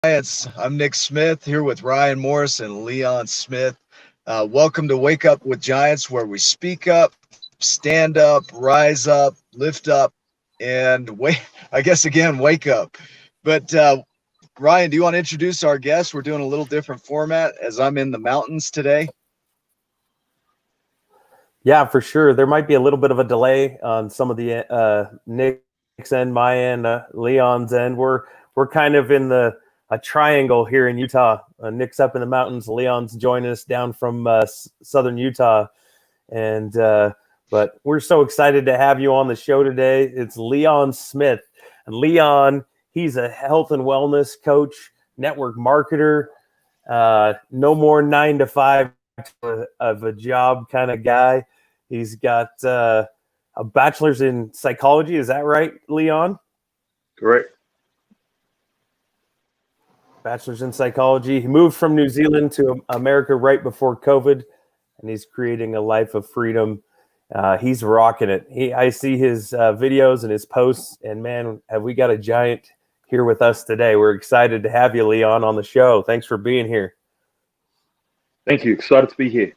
Giants. I'm Nick Smith here with Ryan Morris and Leon Smith. Welcome to Wake Up with Giants, where we speak up, stand up, rise up, lift up, and wait. I guess again, wake up. But Ryan, do you want to introduce our guest? We're doing a little different format as I'm in the mountains today. Yeah, for sure. There might be a little bit of a delay on some of the Nick's end, my end, Leon's end. We're kind of in a triangle here in Utah. Nick's up in the mountains. Leon's joining us down from southern Utah, and but we're so excited to have you on the show today. It's Leon Smith, and Leon, he's a health and wellness coach, network marketer. No more 9 to 5 of a job kind of guy. He's got a bachelor's in psychology. Is that right, Leon? Correct. Bachelor's in psychology. He moved from New Zealand to America right before COVID, and he's creating a life of freedom. He's rocking it. I see his videos and his posts, and man, have we got a giant here with us today. We're excited to have you, Leon, on the show. Thanks for being here. Thank you. Excited to be here.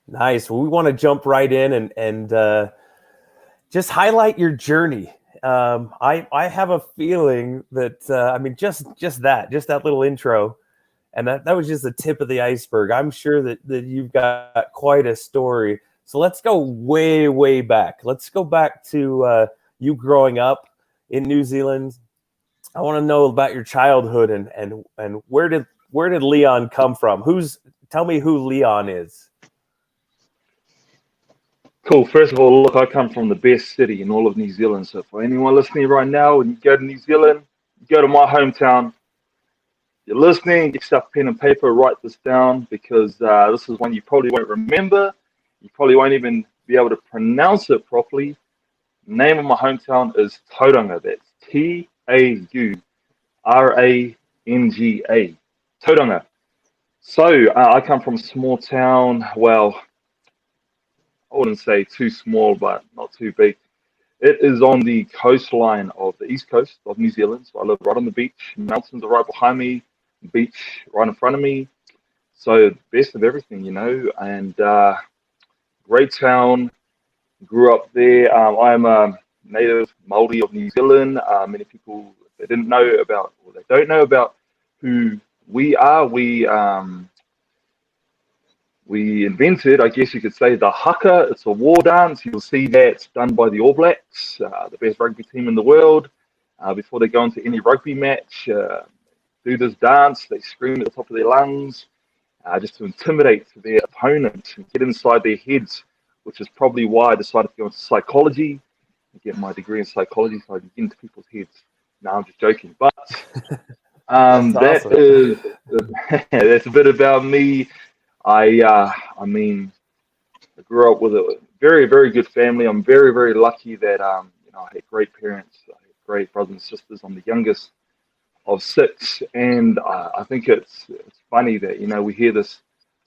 Nice. Well, we want to jump right in and just highlight your journey. I have a feeling that just that little intro, and that was just the tip of the iceberg. I'm sure that you've got quite a story. So let's go way back. Let's go back to you growing up in New Zealand. I want to know about your childhood and where did Leon come from? Tell me who Leon is. Cool. First of all, look, I come from the best city in all of New Zealand. So for anyone listening right now, when you go to New Zealand, you go to my hometown, you're listening, get yourself pen and paper, write this down, because this is one you probably won't remember. You probably won't even be able to pronounce it properly. The name of my hometown is Tauranga. That's Tauranga. Tauranga. So I come from a small town. Well, I wouldn't say too small, but not too big. It is on the coastline of the east coast of New Zealand. So I live right on the beach. Mountains are right behind me. Beach right in front of me. So best of everything, and great town. Grew up there. I am a native Māori of New Zealand. Many people, they don't know about who we are. We invented, I guess you could say, the haka. It's a war dance. You'll see that done by the All Blacks, the best rugby team in the world. Before they go into any rugby match, do this dance. They scream at the top of their lungs just to intimidate their opponent and get inside their heads, which is probably why I decided to go into psychology and get my degree in psychology so I can get into people's heads. No, I'm just joking. But that's a bit about me. I grew up with a very, very good family. I'm very, very lucky that I had great parents, I had great brothers and sisters. I'm the youngest of 6, and I think it's funny that we hear this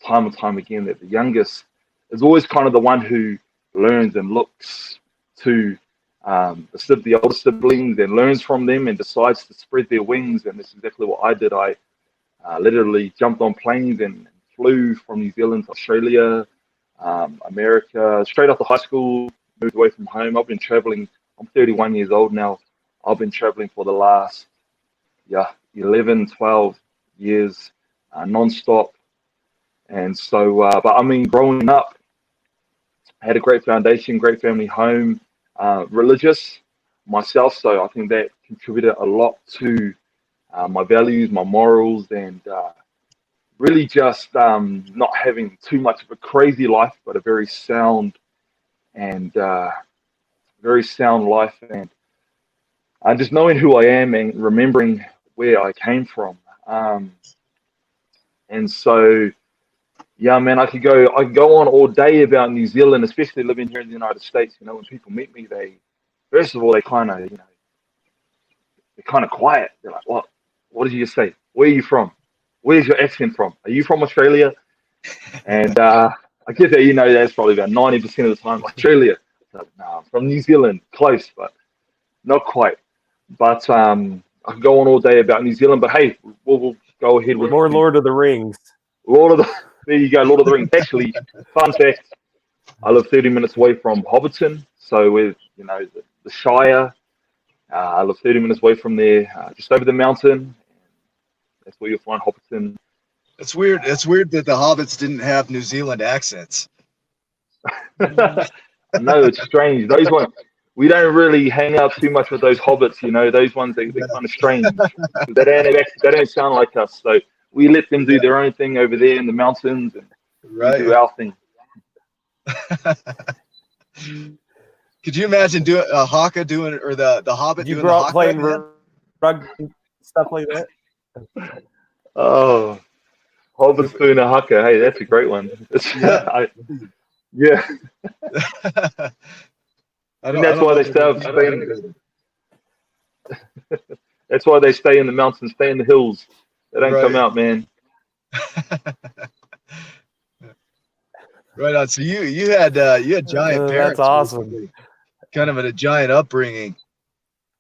time and time again that the youngest is always kind of the one who learns and looks to the older siblings and learns from them and decides to spread their wings. And that's exactly what I did. I literally jumped on planes and flew from New Zealand to Australia, America, straight after high school, moved away from home. I've been traveling. I'm 31 years old now. I've been traveling for the last 11, 12 years, non-stop. And so, growing up, I had a great foundation, great family home, religious myself. So I think that contributed a lot to my values, my morals, and really just not having too much of a crazy life, but a very sound life, and just knowing who I am and remembering where I came from. And so, yeah, man, I could go on all day about New Zealand, especially living here in the United States. When people meet me, first of all, they're kind of quiet. They're like, what did you just say? Where are you from? Where's your accent from? Are you from Australia? And I guess that that's probably about 90% of the time Australia. So, no, I'm from New Zealand, close, but not quite. But I could go on all day about New Zealand, but hey, we'll go ahead with More Lord of the Rings. Lord of the. There you go, Lord of the Rings. Actually, fun fact: I live 30 minutes away from Hobbiton, so with the Shire. I live 30 minutes away from there, just over the mountain. That's where you'll find Hobbiton. It's weird. It's weird that the hobbits didn't have New Zealand accents. I know it's strange. Those ones we don't really hang out too much with those hobbits. Those ones they're kind of strange. They don't sound like us. So we let them do their own thing over there in the mountains, and we do Right. our thing. Could you imagine doing a Haka doing, or the Hobbit You doing grew the up Haka? playing Man? rugby, stuff like that. Oh, hobbits doing a haka. Hey, that's a great one. Yeah. Yeah. I And that's why they stay up. That's why they stay in the mountains, stay in the hills. They don't come Right. out, man. Right on. So you had giant parents. That's awesome. Basically. Kind of a giant upbringing.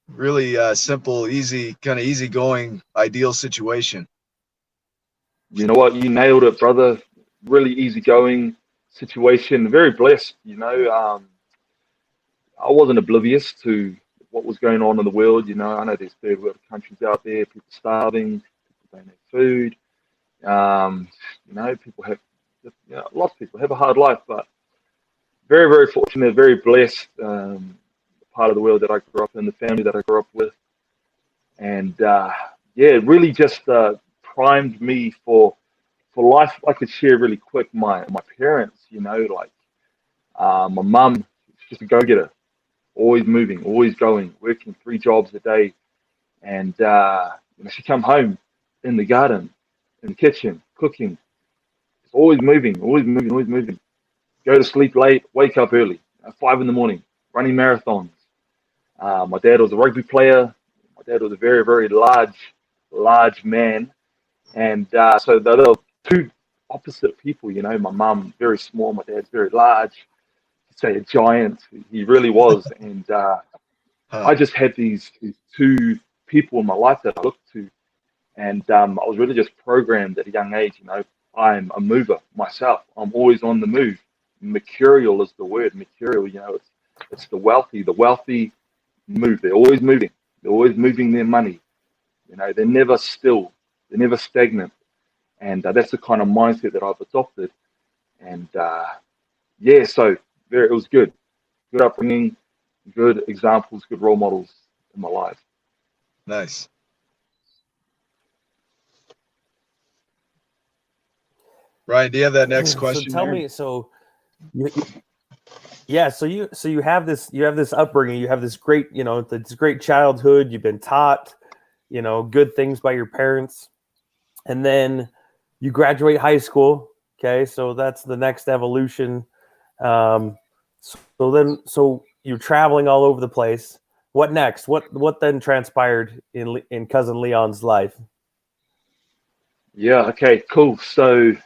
Really simple, easy, kind of easygoing, ideal situation. You know what? You nailed it, brother. Really easygoing situation. Very blessed. I wasn't oblivious to what was going on in the world. I know there's third world countries out there, people starving, people don't have food. People have, lots of people have a hard life, but very, very fortunate, very blessed. Part of the world that I grew up in, the family that I grew up with, and it really just primed me for life. I could share really quick my parents. My mum, she's just a go-getter, always moving, always going, working 3 jobs a day, and she come home in the garden, in the kitchen, cooking, always moving, always moving, always moving. Go to sleep late, wake up early, 5 in the morning, running marathons. My dad was a rugby player. My dad was a very, very large man. And so they were two opposite people. My mum, very small. My dad's very large. I'd say a giant. He really was. And I just had these 2 people in my life that I looked to. And I was really just programmed at a young age. I'm a mover myself. I'm always on the move. Mercurial is the word. Mercurial, it's the wealthy. The wealthy move. They're always moving. They're always moving their money. They're never still. They're never stagnant. And that's the kind of mindset that I've adopted. And so it was good. Good upbringing, good examples, good role models in my life. Nice. Ryan, do you have that next question? So tell me, so you have this upbringing, you have this great, this great childhood, you've been taught, good things by your parents, and then you graduate high school. Okay, so that's the next evolution. So you're traveling all over the place. What next? What then transpired in cousin Leon's life? Yeah. Okay. Cool. So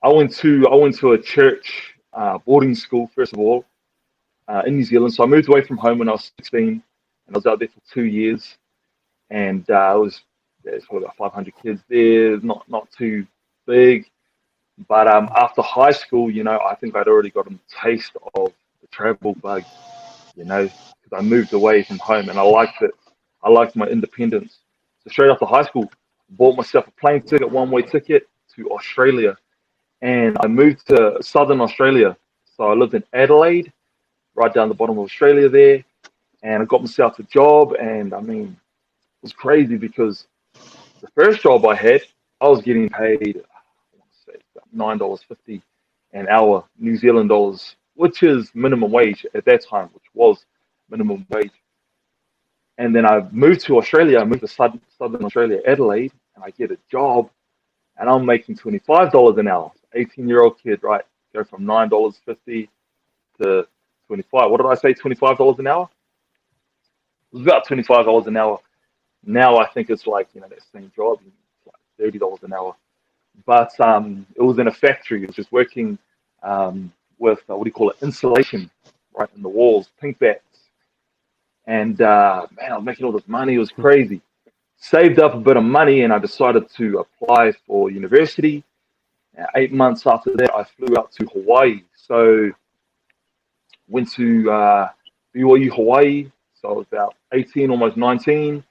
I went to a church boarding school first of all in New Zealand. So I moved away from home when I was 16, and I was out there for 2 years. And there's probably about 500 kids there. Not too big, but after high school, I think I'd already got a taste of the travel bug. Because I moved away from home and I liked it. I liked my independence. So straight after high school, bought myself a plane ticket, one-way ticket to Australia. And I moved to Southern Australia. So I lived in Adelaide, right down the bottom of Australia there. And I got myself a job. And I mean, it was crazy because the first job I had, I was getting paid, I want to say, $9.50 an hour, New Zealand dollars, which is minimum wage at that time, which was minimum wage. And then I moved to Australia. I moved to Southern Australia, Adelaide, and I get a job, and I'm making $25 an hour. 18-year-old kid, right? Go from $9.50 to 25. What did I say? $25 an hour? It was about $25 an hour. Now I think it's like, that same job, it's like $30 an hour. But it was in a factory. It was just working with, what do you call it, insulation, right, in the walls, pink bats. And man, I was making all this money. It was crazy. Saved up a bit of money, and I decided to apply for university. 8 months after that, I flew out to Hawaii. So went to BYU Hawaii. So I was about 18, almost 19.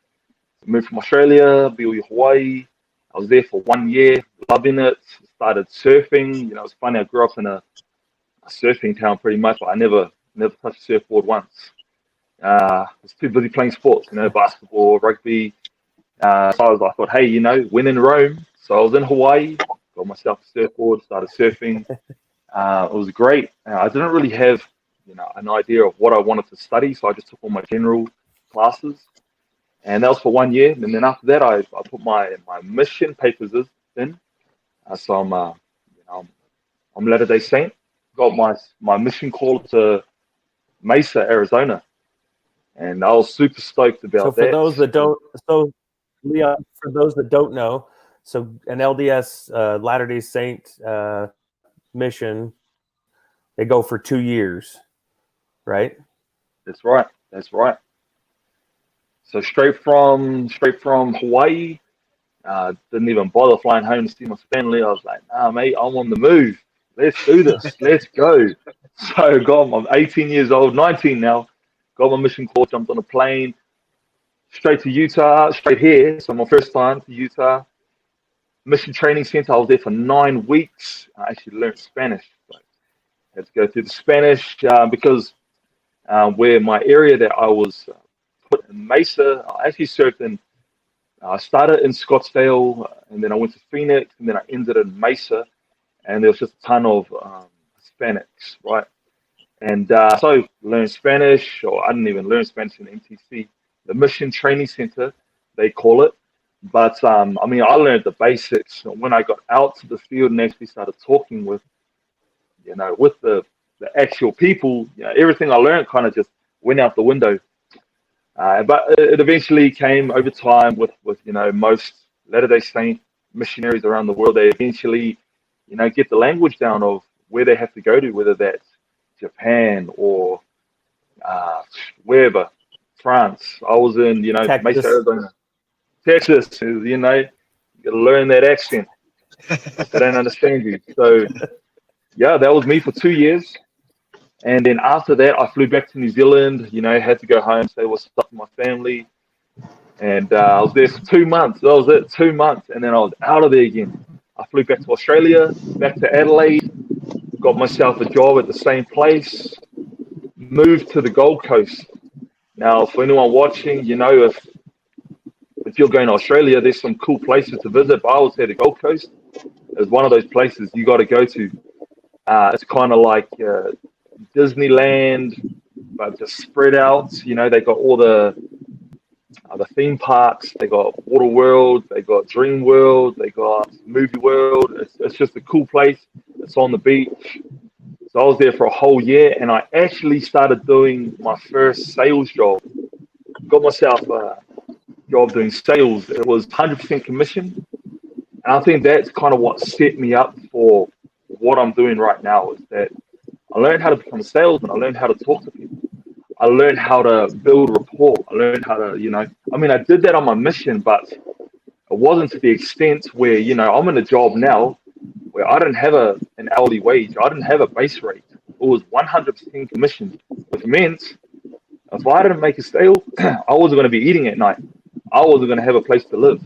Moved from Australia, BYU Hawaii. I was there for 1 year, loving it. Started surfing. You know, it's funny. I grew up in a surfing town pretty much, but I never touched a surfboard once. I was too busy playing sports, you know, basketball, rugby. So I thought, hey, you know, when in Rome. So I was in Hawaii, got myself a surfboard, started surfing. It was great. I didn't really have, you know, an idea of what I wanted to study, so I just took all my general classes, and that was for 1 year. And then after that, I put my mission papers in. So I'm Latter-day Saint. Got my mission call to Mesa, Arizona, and I was super stoked about that. Leon, for those that don't know, so an LDS Latter-day Saint mission, they go for 2 years, right? That's right. So straight from Hawaii, didn't even bother flying home to see my family. I was like, nah, mate, I'm on the move. Let's do this. Let's go. So I'm 18 years old, 19 now. Got my mission call, jumped on a plane, straight to Utah, straight here. So my first time to Utah. Mission training center. I was there for 9 weeks. I actually learned Spanish. So I had to go through the Spanish because where my area that I was put in Mesa, I actually served in. I started in Scottsdale, and then I went to Phoenix, and then I ended in Mesa, and there was just a ton of Hispanics, right? And so I learned Spanish, or I didn't even learn Spanish in MTC, the Mission Training Center, they call it. But I mean, I learned the basics when I got out to the field and actually started talking with, you know, with the actual people. You know, everything I learned kind of just went out the window. But it eventually came over time with you know, most Latter-day Saint missionaries around the world. They eventually, you know, get the language down of where they have to go to, whether that's Japan or wherever, France. I was in, you know, Mesa, Arizona, Texas. You know, you got to learn that accent. They don't understand you. So yeah, that was me for 2 years. And then after that, I flew back to New Zealand, you know, had to go home, say what's up with my family. And I was there for 2 months. That was it, 2 months. And then I was out of there again. I flew back to Australia, back to Adelaide, got myself a job at the same place, moved to the Gold Coast. Now, for anyone watching, you know, if you're going to Australia, there's some cool places to visit. But I would say the Gold Coast is one of those places you got to go to. It's kind of like Disneyland, but just spread out. You know, they got all the theme parks. They got Water World. They got Dream World. They got Movie World. It's just a cool place. It's on the beach. So I was there for a whole year, and I actually started doing my first sales job. Got myself a job doing sales. It was 100% commission, and I think that's kind of what set me up for what I'm doing right now. Is that I learned how to become a salesman. I learned how to talk to people. I learned how to build rapport. I learned how to, you know, I mean, I did that on my mission, but it wasn't to the extent where, you know, I'm in a job now where I didn't have an hourly wage. I didn't have a base rate. It was 100% commission, which meant if I didn't make a sale, I wasn't going to be eating at night. I wasn't going to have a place to live.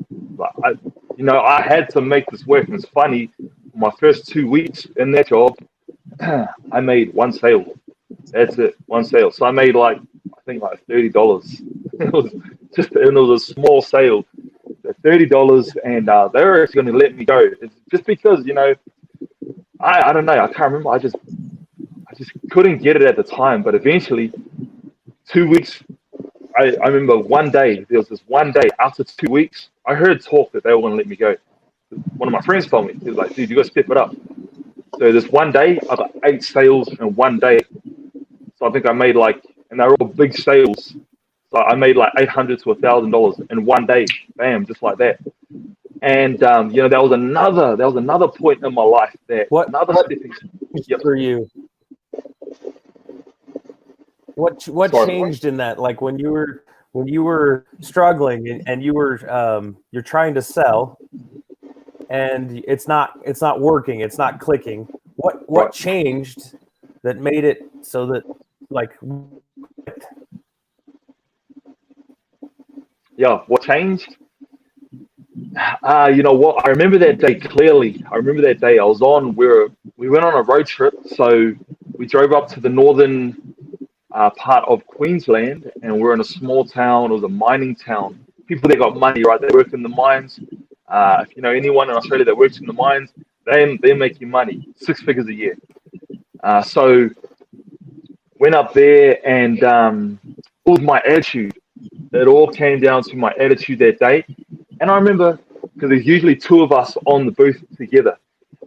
But I had to make this work. And it's funny, my first 2 weeks in that job, I made one sale. That's it, one sale. So I made I think $30. It was a small sale, $30, and they were actually going to let me go. It's just because, you know, I don't know, I can't remember. I just couldn't get it at the time. But eventually, 2 weeks. I remember one day, there was this one day after 2 weeks, I heard talk that they were going to let me go. One of my friends told me, he was like, dude, you got to step it up. So this one day, I got 8 sales in one day. So I think I made and they were all big sales. So I made $800 to $1,000 in one day, bam, just like that. And you know, that was another point in my life that what another stepping for you. What Sorry, changed in that? Like when you were struggling and you were you're trying to sell and it's not working, it's not clicking. What Right. changed that made it so that like Yeah, what changed? You know what? I remember that day clearly. I remember that day. I was on. We went on a road trip, so we drove up to the northern part of Queensland, and we're in a small town. It was a mining town. People there got money, right? They work in the mines. If you know anyone in Australia that works in the mines, they're making money, 6 figures a year. So went up there, and it was my attitude. It all came down to my attitude that day. And I remember because there's usually two of us on the booth together,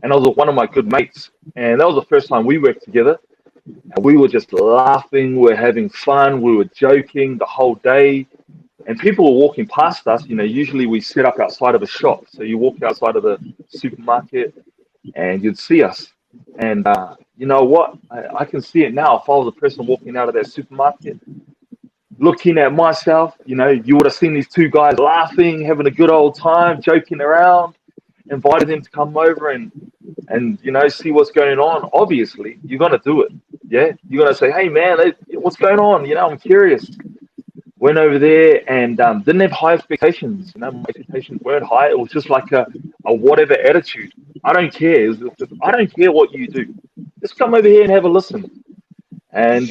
and I was with one of my good mates, and that was the first time we worked together. And we were just laughing, we were having fun, we were joking the whole day. And people were walking past us. You know, usually we set up outside of a shop. So you walk outside of the supermarket and you'd see us. And you know what? I can see it now. If I was a person walking out of that supermarket, looking at myself, you know, you would have seen these two guys laughing, having a good old time, joking around, invited them to come over and you know, see what's going on. Obviously, you're gonna do it. Yeah, you're gonna say, "Hey, man, what's going on? You know, I'm curious." Went over there and didn't have high expectations. You know, my expectations weren't high. It was just like a whatever attitude. I don't care. I don't care what you do. Just come over here and have a listen. And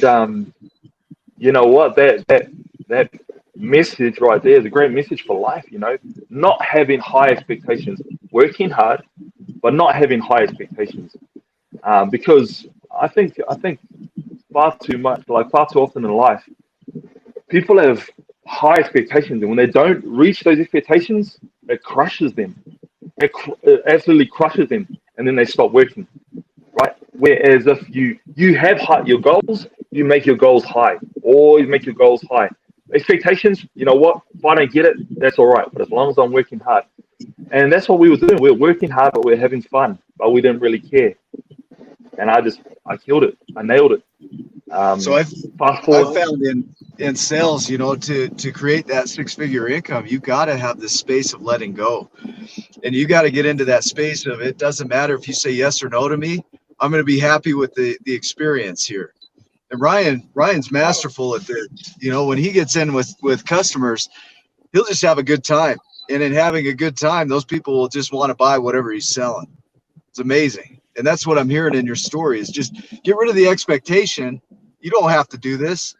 you know what? That message right there is a great message for life. You know, not having high expectations, working hard, but not having high expectations. Because I think far too much, like far too often in life, people have high expectations, and when they don't reach those expectations, it crushes them. It absolutely crushes them, and then they stop working. Right? Whereas if you have your goals, you make your goals high. Always make your goals high. Expectations, you know what? If I don't get it, that's all right. But as long as I'm working hard, and that's what we were doing. We were working hard, but we were having fun, but we didn't really care. And I killed it. I nailed it. So I've Fast forward. found in sales, you know, to create that 6-figure income, you got to have this space of letting go, and you got to get into that space of it doesn't matter if you say yes or no to me. I'm going to be happy with the experience here. And Ryan's masterful at this. You know, when he gets in with customers, he'll just have a good time, and in having a good time, those people will just want to buy whatever he's selling. It's amazing. And that's what I'm hearing in your story is just get rid of the expectation. You don't have to do this,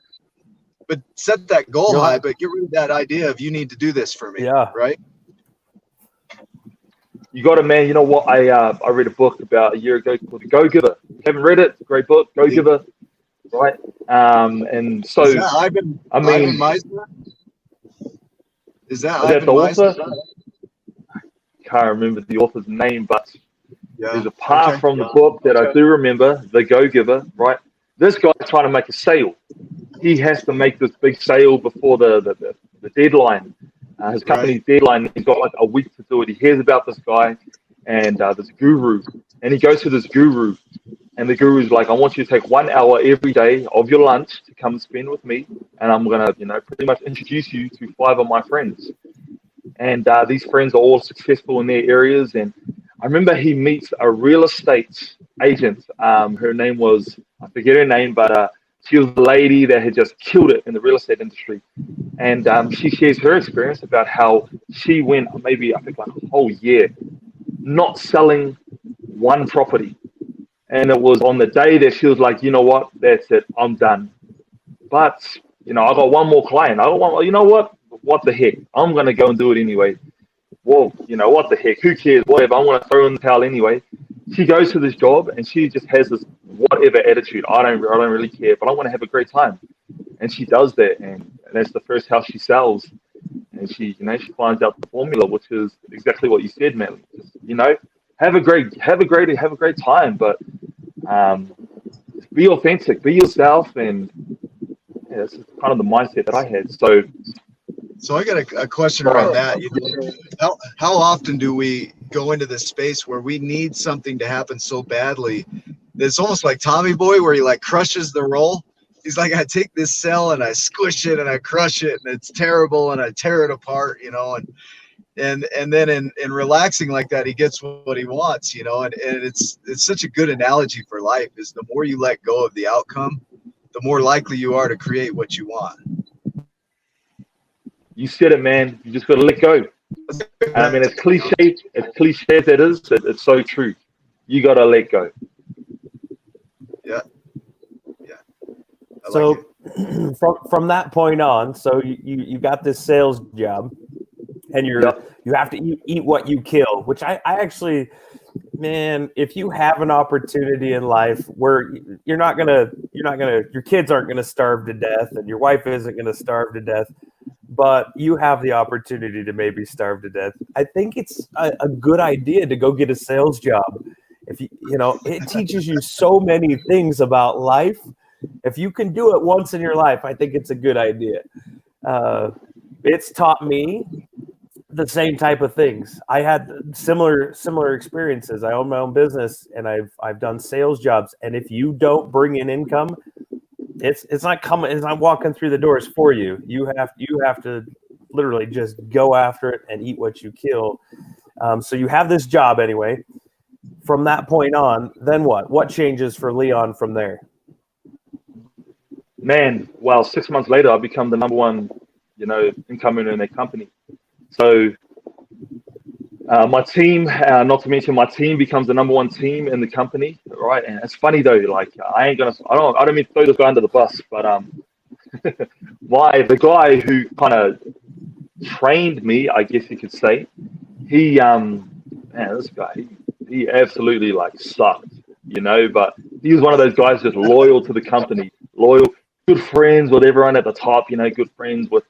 but set that goal high, but get rid of that idea of you need to do this for me. Yeah. Right. You got it, man. You know what? I read a book about a year ago called The Go Giver. If you haven't read it, great book, Go Giver. Right. And so is that Ivan Meisner? Is that the author? Meisner? Can't remember the author's name, but Yeah. there's a part from the book that I do remember, The Go Giver, right? This guy's trying to make a sale. He has to make this big sale before the deadline, his company's deadline. He's got like a week to do it. He hears about this guy and this guru, and he goes to this guru, and the guru's like, "I want you to take 1 hour every day of your lunch to come and spend with me, and I'm gonna, you know, pretty much introduce you to 5 of my friends." And these friends are all successful in their areas. And I remember he meets a real estate agent. Her name was, I forget her name, but she was a lady that had just killed it in the real estate industry. And she shares her experience about how she went maybe, I think, like a whole year not selling one property. And it was on the day that she was like, "You know what? That's it. I'm done." But, you know, I got one more client. I got one, you know what the heck? I'm going to go and do it anyway. Well, you know, what the heck? Who cares? Whatever. I'm going to throw in the towel anyway. She goes to this job and she just has this whatever attitude. I don't really care, but I want to have a great time. And she does that. And that's the first house she sells. And she, you know, she finds out the formula, which is exactly what you said, man. Just, you know, have a great time, but be authentic, be yourself. And yeah, that's kind of the mindset that I had. So I got a question around that. You know, how often do we go into this space where we need something to happen so badly that it's almost like Tommy Boy, where he like crushes the roll, he's like, I take this cell and I squish it and I crush it and it's terrible and I tear it apart, and then in relaxing like that, he gets what he wants, and it's such a good analogy for life is the more you let go of the outcome, the more likely you are to create what you want. You said it, man. You just got to let go. I mean, as cliche as it is, it's so true. You got to let go. Yeah. So from that point on, so you got this sales job, and you have to eat what you kill, which I actually, man, if you have an opportunity in life where your kids aren't gonna starve to death, and your wife isn't gonna starve to death, but you have the opportunity to maybe starve to death, I think it's a good idea to go get a sales job. If it teaches you so many things about life. If you can do it once in your life, I think it's a good idea. It's taught me the same type of things. I had similar experiences. I own my own business, and I've done sales jobs. And if you don't bring in income, it's not coming. It's not walking through the doors for you. You have to literally just go after it and eat what you kill. So you have this job anyway. From that point on, then what? What changes for Leon from there? Man, well, 6 months later, I become the number one, income earner in their company. So my team, not to mention my team, becomes the number one team in the company, right? And it's funny though, like I don't mean to throw this guy under the bus, but the guy who kind of trained me, I guess you could say, this guy, he absolutely like sucked, but he was one of those guys just loyal to the company, good friends with everyone at the top, good friends with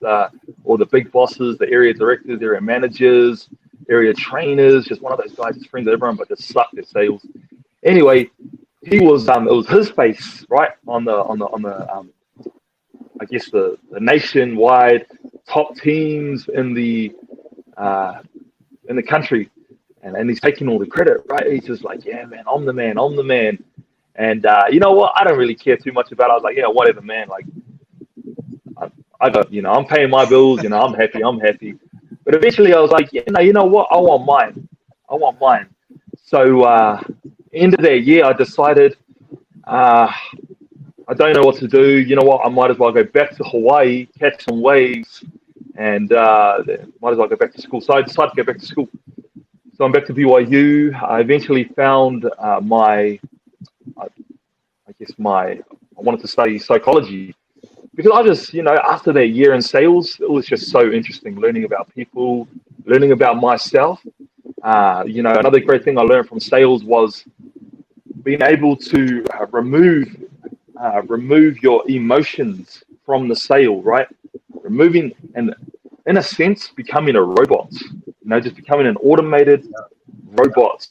all the big bosses, the area directors, area managers, area trainers, just one of those guys, just friends with everyone, but just sucked at sales. Anyway, it was his face, right, on the I guess the nationwide top teams in the country, and he's taking all the credit, right? He's just like, yeah, man, I'm the man. And you know what? I don't really care too much about it. I was like, yeah, whatever, man. Like, I got, I'm paying my bills. I'm happy. But eventually, I was like, yeah, no, you know what? I want mine. So, end of that year, I decided, I don't know what to do. You know what? I might as well go back to Hawaii, catch some waves, and might as well go back to school. So I decided to go back to school. So I'm back to BYU. I eventually found I wanted to study psychology because I just, after that year in sales, it was just so interesting learning about people, learning about myself. Another great thing I learned from sales was being able to remove your emotions from the sale, right? Removing, and in a sense, becoming a robot, just becoming an automated robot.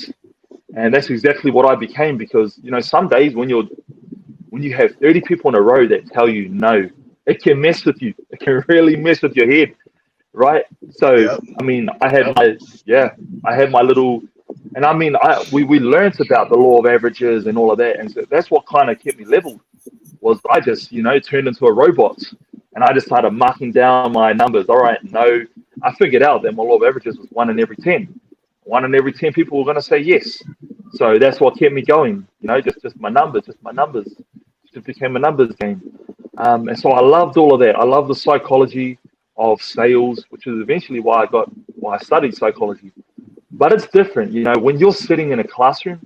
And that's exactly what I became because, some days when you have 30 people in a row that tell you no, it can mess with you. It can really mess with your head, right? So, I mean, I had my little, and I mean, we learned about the law of averages and all of that. And so that's what kind of kept me leveled was I just, turned into a robot and I just started marking down my numbers. All right, no, I figured out that my law of averages was 1 in every 10. 1 in every 10 people were going to say yes. So that's what kept me going, just my numbers, It became a numbers game. And so I loved all of that. I love the psychology of sales, which is eventually why I studied psychology. But it's different, when you're sitting in a classroom,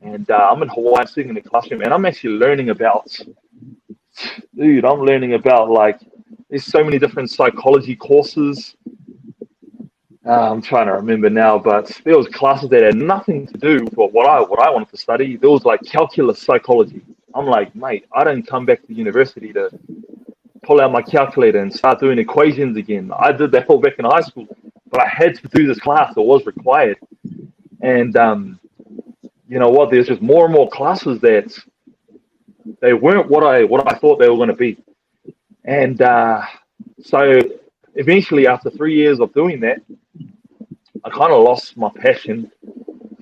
and I'm in Hawaii, I'm sitting in a classroom, and I'm actually learning about, like, there's so many different psychology courses. I'm trying to remember now, but there was classes that had nothing to do with what I wanted to study. There was like calculus psychology. I'm like, mate, I didn't come back to university to pull out my calculator and start doing equations again. I did that all back in high school, but I had to do this class. It was required. And you know what? There's just more and more classes that they weren't what I thought they were going to be. And so eventually, after 3 years of doing that, I kind of lost my passion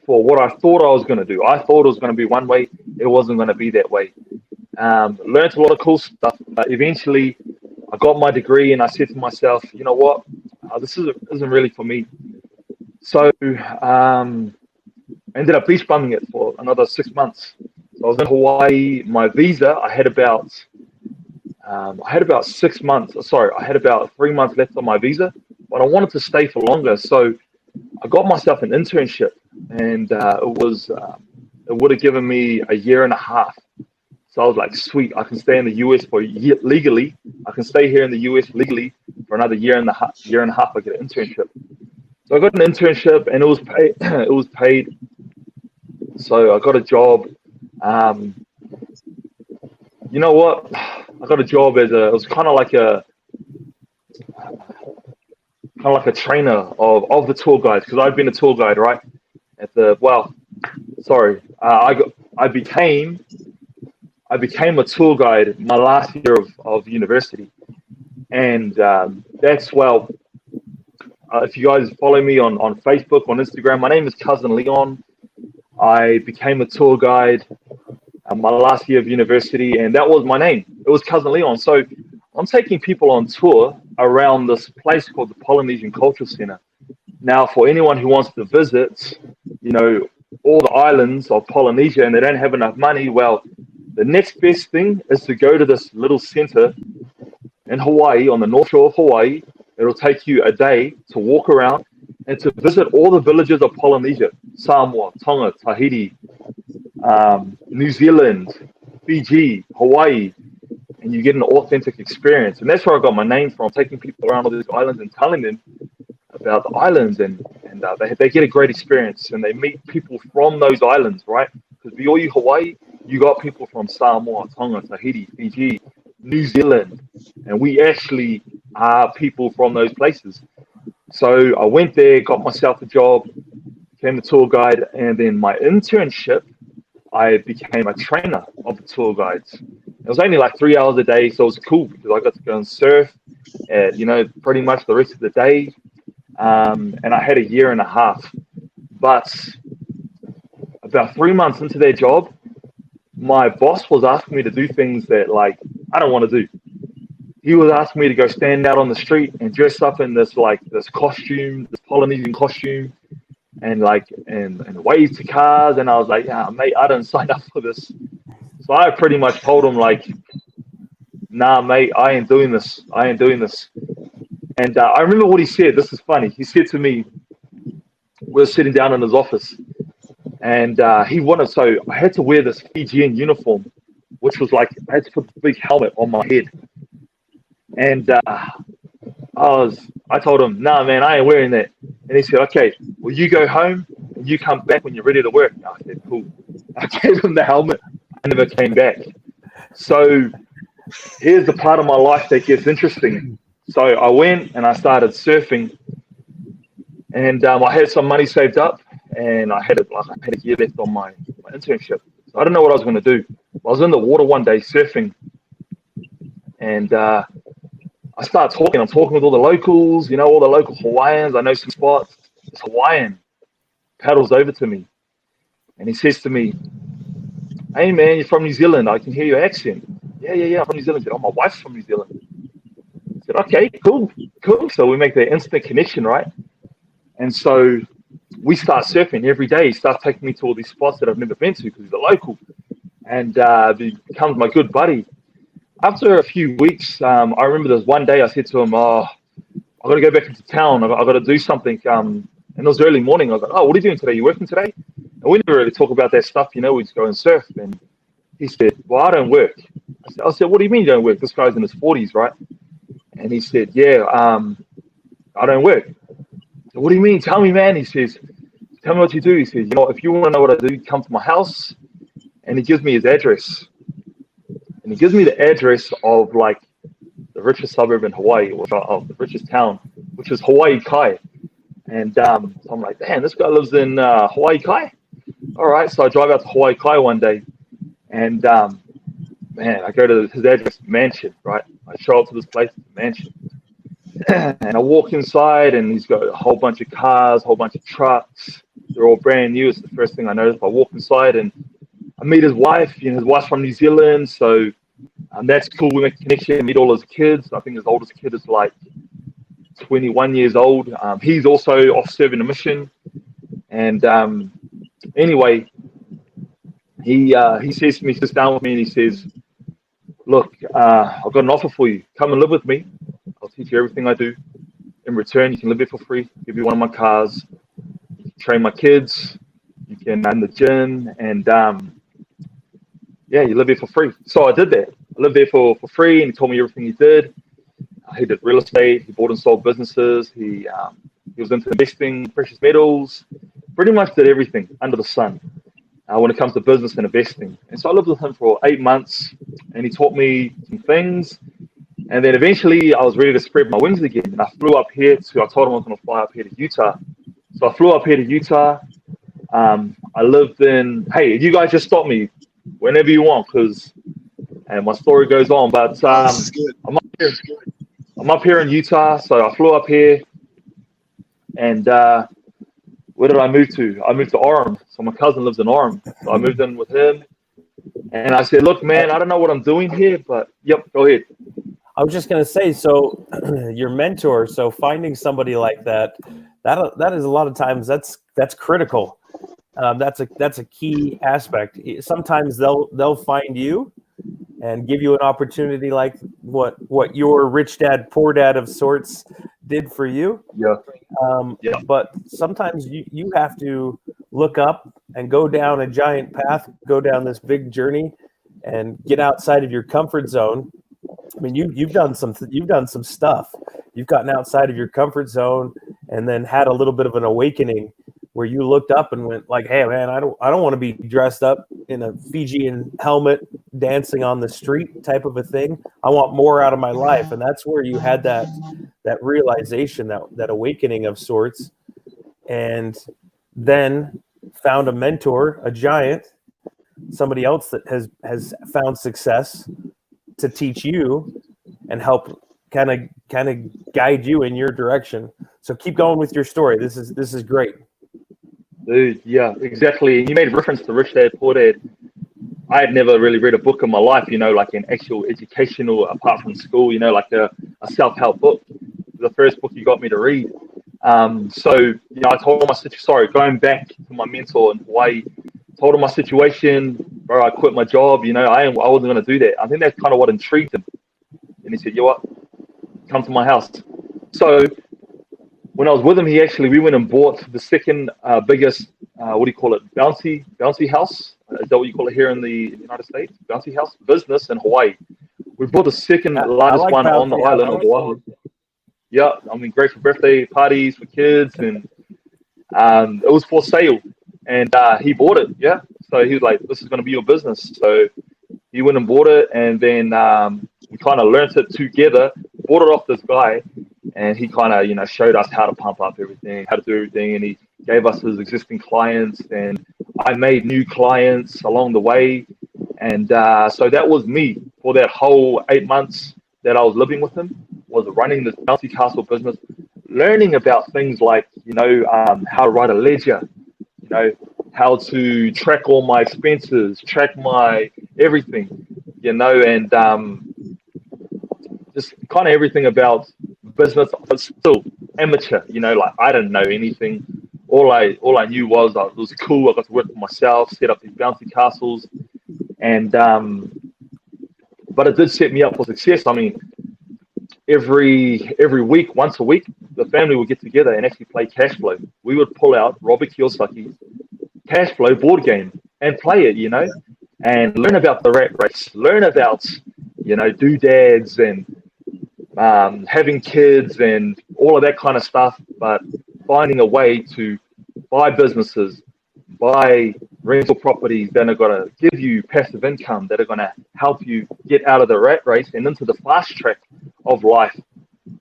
for what I thought I was going to do. I thought it was going to be one way. It wasn't going to be that way. Learned a lot of cool stuff, but eventually I got my degree and I said to myself, you know what, this isn't really for me. So ended up beach bumming it for another 6 months. So I was in Hawaii. My visa, I had about 6 months. Sorry, I had about 3 months left on my visa, but I wanted to stay for longer. So I got myself an internship, and it would have given me a year and a half. So I was like, sweet, I can stay in the US for a year legally. I can stay here in the US legally for another year and a half. I get an internship. So I got an internship, and it was paid. It was paid. So I got a job. You know what? I got a job it was kind of like a trainer of the tour guides, because I'd been a tour guide, right? I became a tour guide my last year of university, and if you guys follow me on Facebook, on Instagram, my name is Cousin Leon. I became a tour guide my last year of university, and that was my name. It was Cousin Leon. So I'm taking people on tour around this place called the Polynesian Cultural Center. Now, for anyone who wants to visit, all the islands of Polynesia, and they don't have enough money, well, the next best thing is to go to this little center in Hawaii, on the North Shore of Hawaii. It'll take you a day to walk around and to visit all the villages of Polynesia: Samoa, Tonga, Tahiti, New Zealand, Fiji, Hawaii, and you get an authentic experience. And that's where I got my name from, taking people around all these islands and telling them about the islands, and they get a great experience, and they meet people from those islands, right? Because before you Hawaii, you got people from Samoa, Tonga, Tahiti, Fiji, New Zealand, and we actually are people from those places. So I went there, got myself a job, became a tour guide, and then my internship, I became a trainer of the tour guides. It was only like 3 hours a day, so it was cool because I got to go and surf, pretty much the rest of the day. And I had a year and a half. But about 3 months into their job, my boss was asking me to do things that, like, I don't want to do. He was asking me to go stand out on the street and dress up in this costume, this Polynesian costume, and wave to cars. And I was like, yeah, mate, I didn't sign up for this. So I pretty much told him, like, nah, mate, I ain't doing this. And I remember what he said. This is funny. He said to me, we were sitting down in his office, and so I had to wear this Fijian uniform, which was like, I had to put a big helmet on my head. And I told him, nah, man, I ain't wearing that. And he said, okay, well, you go home and you come back when you're ready to work. I said, cool. I gave him the helmet. I never came back. So here's the part of my life that gets interesting. So I went and I started surfing, and I had some money saved up, and I had a year left on my internship. So I didn't know what I was going to do. I was in the water one day surfing, and I started talking. I'm talking with all the locals, all the local Hawaiians. I know some spots. This Hawaiian paddles over to me, and he says to me, hey, man, you're from New Zealand. I can hear your accent. Yeah, I'm from New Zealand. He said, oh, my wife's from New Zealand. I said, okay, cool. So we make that instant connection, right? And so we start surfing every day. He starts taking me to all these spots that I've never been to because he's a local, and he becomes my good buddy. After a few weeks, I remember there's one day I said to him, I got to go back into town. I got to do something. And it was early morning. I was like, oh, what are you doing today? You working today? And we never really talk about that stuff. We just go and surf. And he said, well, I don't work. I said, what do you mean you don't work? This guy's in his 40s, right? And he said, yeah, I don't work. I said, what do you mean? Tell me, man. He says, tell me what you do. He says, if you want to know what I do, come to my house. And he gives me his address. And he gives me the address of like the richest suburb in Hawaii, or of the richest town, which is Hawaii Kai. And so I'm like, man, this guy lives in Hawaii Kai. All right, so I drive out to Hawaii Kai one day, and man, I go to his address, mansion, right? I show up to this place, mansion, and I walk inside, and he's got a whole bunch of cars, a whole bunch of trucks. They're all brand new. It's the first thing I noticed. I walk inside, and I meet his wife. His wife's from New Zealand, so that's cool. We make a connection. Meet all his kids. I think his oldest kid is like 21 years old. He's also off serving a mission. And anyway, he says to me, sits down with me, and he says, "Look, I've got an offer for you. Come and live with me. I'll teach you everything I do. In return, you can live here for free. Give you one of my cars. You can train my kids. You can run the gym, and you live here for free." So I did that. I lived there for free, and he told me everything he did. He did real estate. He bought and sold businesses. He was into investing, precious metals. Pretty much did everything under the sun when it comes to business and investing. And so I lived with him for 8 months, and he taught me some things. And then eventually I was ready to spread my wings again. And I flew up here I told him I was going to fly up here to Utah. So I flew up here to Utah. I lived hey, you guys just stop me whenever you want, and my story goes on. But I'm up here in Utah. So I flew up here, and where did I move to? I moved to Orem. So my cousin lives in Orem. So I moved in with him. And I said, "Look, man, I don't know what I'm doing here, but yep, go ahead." I was just going to say, so your mentor, so finding somebody like that is a lot of times that's critical. That's a key aspect. Sometimes they'll find you and give you an opportunity like what your rich dad, poor dad of sorts did for you. Yeah. But sometimes you have to look up and go down a giant path, go down this big journey, and get outside of your comfort zone. I mean, you've done some stuff. You've gotten outside of your comfort zone, and then had a little bit of an awakening where you looked up and went like, "Hey, man, I don't want to be dressed up in a Fijian helmet, dancing on the street type of a thing. I want more out of my life." And that's where you had that realization, that awakening of sorts, and then found a mentor, a giant, somebody else that has found success to teach you and help kind of guide you in your direction. So keep going with your story. This is great. Dude, yeah, exactly. You made reference to Rich Dad, Poor Dad. I had never really read a book in my life, like an actual educational, apart from school, like a self-help book. The first book you got me to read. So, I told him my situation. Sorry, going back to my mentor in Hawaii, told him my situation, bro. I quit my job. I wasn't going to do that. I think that's kind of what intrigued him. And he said, "You know what? Come to my house." So when I was with him, we went and bought the second biggest, bouncy house. Is that what you call it here in the United States? Bouncy house business in Hawaii. We bought the second largest one on the island of Oahu. Yeah, I mean, great for birthday parties for kids, and it was for sale. And he bought it, yeah. So he was like, "This is going to be your business." So he went and bought it, and then we kind of learned it together, bought it off this guy, and he kind of, showed us how to pump up everything, how to do everything, and he gave us his existing clients, and I made new clients along the way. And so that was me for that whole 8 months that I was living with him, was running this bouncy castle business, learning about things like, how to write a ledger, how to track all my expenses, track my everything, and just kind of everything about business, but still amateur, like I didn't know anything. All I knew was it was cool. I got to work for myself, set up these bouncy castles, and but it did set me up for success. I mean, every week, once a week, the family would get together and actually play cash flow. We would pull out Robert Kiyosaki's cash flow board game and play it, and learn about the rat race, learn about, doodads and having kids and all of that kind of stuff, but finding a way to buy businesses, buy rental properties that are going to give you passive income, that are going to help you get out of the rat race and into the fast track of life,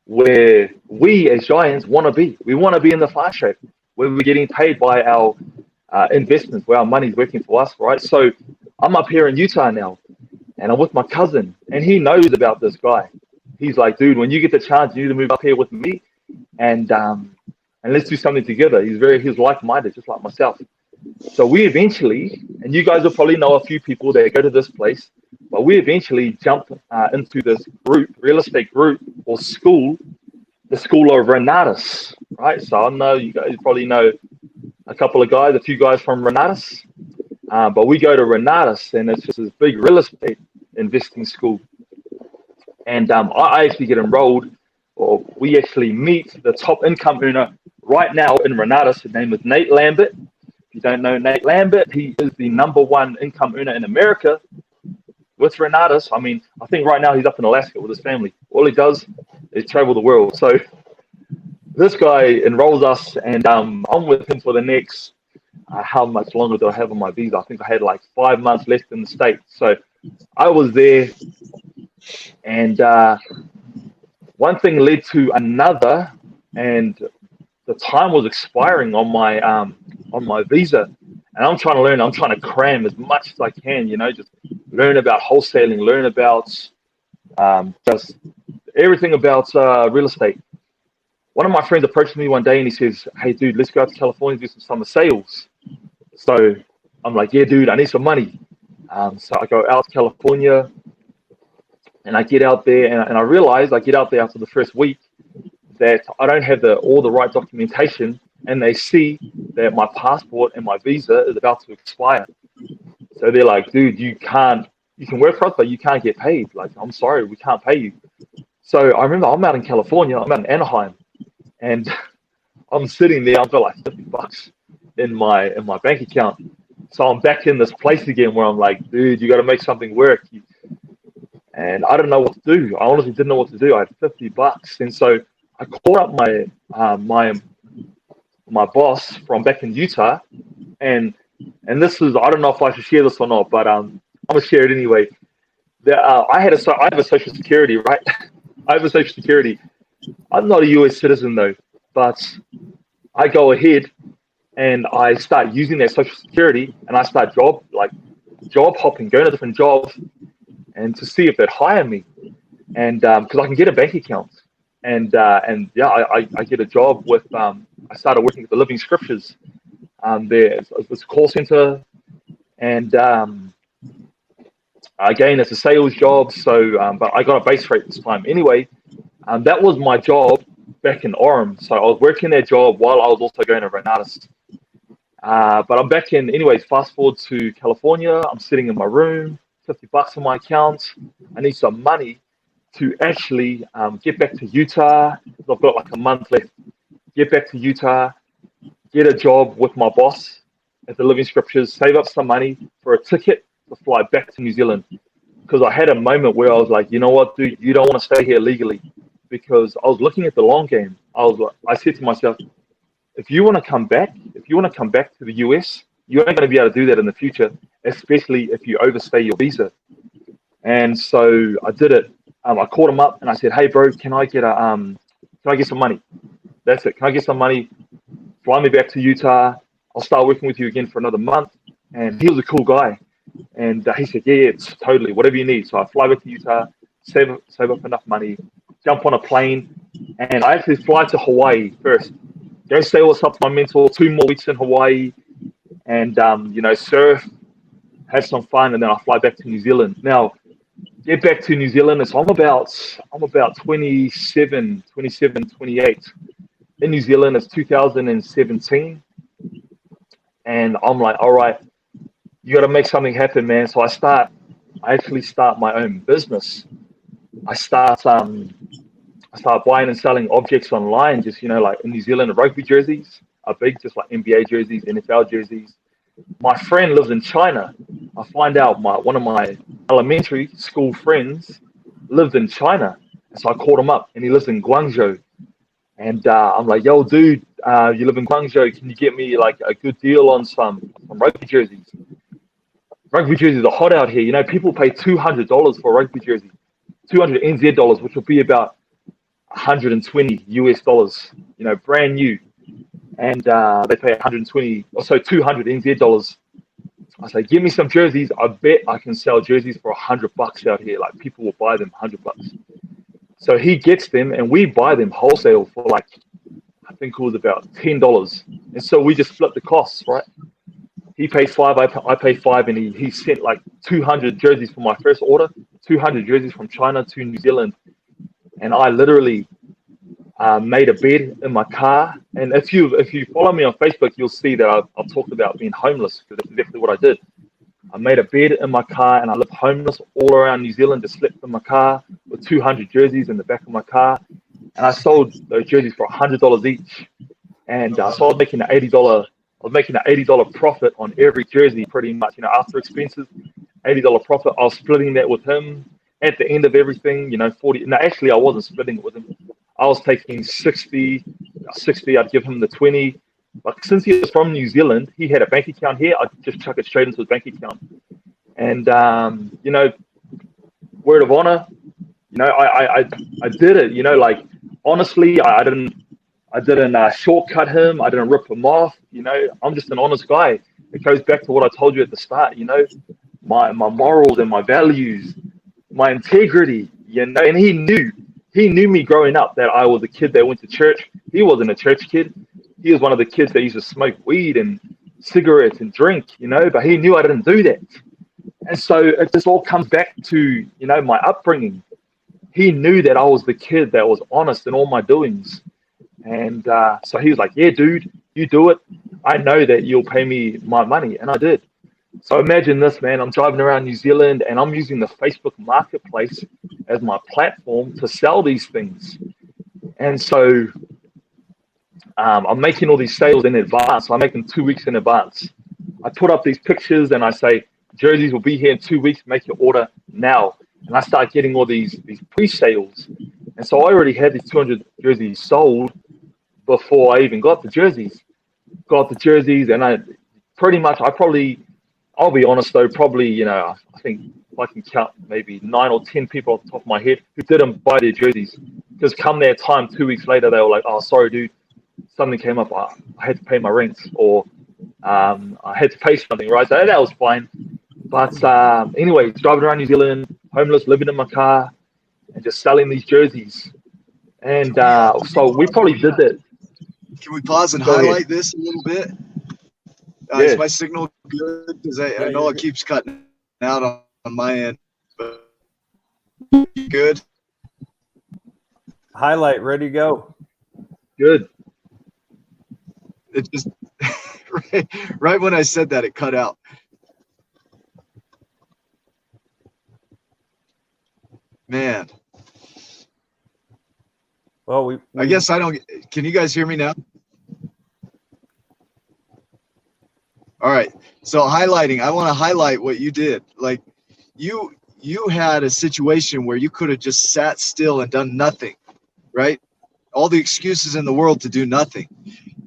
where we as giants want to be. We want to be in the fast track where we're getting paid by our investments, where our money's working for us, right? So I'm up here in Utah now, and I'm with my cousin, and he knows about this guy. He's like, "Dude, when you get the chance, you need to move up here with me, and let's do something together." He's like-minded, just like myself. So we eventually And you guys will probably know a few people that go to this place. But we eventually jumped into this group, real estate group or school, the School of Renatus, right? So I know you guys probably know a few guys from Renatus. But we go to Renatus, and it's just this big real estate investing school. And I actually get enrolled, or we actually meet the top income earner right now in Renatus. His name is Nate Lambert. If you don't know Nate Lambert, he is the #1 income earner in America with Renatus. I mean, I think right now he's up in Alaska with his family. All he does is travel the world. So this guy enrolls us, and I'm with him for the next, how much longer do I have on my visa? I think I had like 5 months left in the States. So I was there, and one thing led to another, and the time was expiring on my visa, and I'm trying to learn. I'm trying to cram as much as I can, just learn about wholesaling, learn about just everything about real estate. One of my friends approached me one day and he says, "Hey, dude, let's go out to California and do some summer sales." So I'm like, "Yeah, dude, I need some money." So I go out to California, and I get out there, and I realize I get out there after the first week that I don't have all the right documentation, and they see that my passport and my visa is about to expire. So they're like, "Dude, you can work for us, but you can't get paid. Like, I'm sorry, we can't pay you." So I remember I'm out in California, I'm out in Anaheim, and I'm sitting there, I've got like $50 in my bank account. So I'm back in this place again where I'm like, "Dude, you got to make something work." And I don't know what to do. I honestly didn't know what to do. I had $50, and so I called up my boss from back in Utah, and this is, I don't know if I should share this or not, but I'm gonna share it anyway. I have a social security, right? I have a social security. I'm not a US citizen though, but I go ahead and I start using that social security, and I start job hopping, going to different jobs, and to see if they'd hire me, and because I can get a bank account, and yeah, I get a job with I started working at the Living Scriptures. There it's a call center, and again it's a sales job. So but I got a base rate this time anyway. That was my job back in Orem. So I was working that job while I was also going to Renatus. But I'm back in, anyways, fast forward to California. I'm sitting in my room, $50 in my account. I need some money to actually get back to Utah. I've got like a month left. Get back to Utah, get a job with my boss at the Living Scriptures, save up some money for a ticket to fly back to New Zealand. Because I had a moment where I was like, "You know what, dude, you don't want to stay here legally." Because I was looking at the long game. I said to myself, if you want to come back to the US, you ain't going to be able to do that in the future, especially if you overstay your visa. And so I did it. I called him up and I said, "Hey, bro, can I get some money? That's it. Can I get some money? Fly me back to Utah. I'll start working with you again for another month." And he was a cool guy. And he said, "Yeah, it's totally whatever you need." So I fly back to Utah, save up enough money, jump on a plane, and I actually fly to Hawaii first. Go stay with my mentor 2 more weeks in Hawaii, and surf, have some fun, and then I fly back to New Zealand. Now, get back to New Zealand. So I'm about 27, 28 in New Zealand. It's 2017, and I'm like, all right, you got to make something happen, man. So I actually start my own business. I start buying and selling objects online, just, like in New Zealand, rugby jerseys are big, just like NBA jerseys, NFL jerseys. My friend lives in China. I find out one of my elementary school friends lived in China. So I called him up, and he lives in Guangzhou. And I'm like, "Yo, dude, you live in Guangzhou. Can you get me like a good deal on some rugby jerseys?" Rugby jerseys are hot out here. People pay $200 for a rugby jersey, 200 NZ dollars, which would be about 120 US dollars, brand new. And they pay 120 or so, 200 NZ dollars. I say, "Give me some jerseys. I bet I can sell jerseys for $100 out here. Like, people will buy them $100. So he gets them, and we buy them wholesale for like, I think it was about $10. And so we just split the costs, right? He pays $5, I pay $5, and he sent like 200 jerseys for my first order, 200 jerseys from China to New Zealand, and I literally made a bed in my car. And if you follow me on Facebook, you'll see that I've talked about being homeless, because that's exactly what I did. I made a bed in my car, and I lived homeless all around New Zealand, just slept in my car with 200 jerseys in the back of my car, and I sold those jerseys for $100 each, and so I was making an $80 profit on every jersey, pretty much, after expenses, $80 profit. I was splitting that with him at the end of everything, 40. No, actually, I wasn't splitting it with him. I was taking 60. I'd give him the 20. But since he was from New Zealand, he had a bank account here. I'd just chuck it straight into his bank account. And, word of honor, I did it, like, honestly, I didn't shortcut him. I didn't rip him off. I'm just an honest guy. It goes back to what I told you at the start, my morals and my values, my integrity, and he knew me growing up, that I was a kid that went to church. He wasn't a church kid. He was one of the kids that used to smoke weed and cigarettes and drink, but he knew I didn't do that. And so it just all comes back to, my upbringing. He knew that I was the kid that was honest in all my doings. And so he was like, yeah, dude, you do it. I know that you'll pay me my money. And I did. So imagine this, man. I'm driving around New Zealand, and I'm using the Facebook marketplace as my platform to sell these things. And so I'm making all these sales in advance. I make them 2 weeks in advance. I put up these pictures and I say, jerseys will be here in 2 weeks. Make your order now. And I start getting all these pre-sales. And so I already had these 200 jerseys sold before I even got the jerseys. And I'll be honest though, probably, I think I can count maybe 9 or 10 people off the top of my head who didn't buy their jerseys. Because come their time 2 weeks later, they were like, oh, sorry, dude, something came up. I had to pay my rent, or I had to pay something, right? So that was fine. But anyway, driving around New Zealand, homeless, living in my car, and just selling these jerseys. And so we probably did that. Can we pause and highlight this a little bit? Yeah. Is my signal good? Because I know it keeps cutting out on my end. But you good? Highlight, ready to go. Good. It just right when I said that, it cut out. Man. Well, I guess I don't. Can you guys hear me now? All right. So highlighting, I want to highlight what you did. Like you had a situation where you could have just sat still and done nothing, right? All the excuses in the world to do nothing.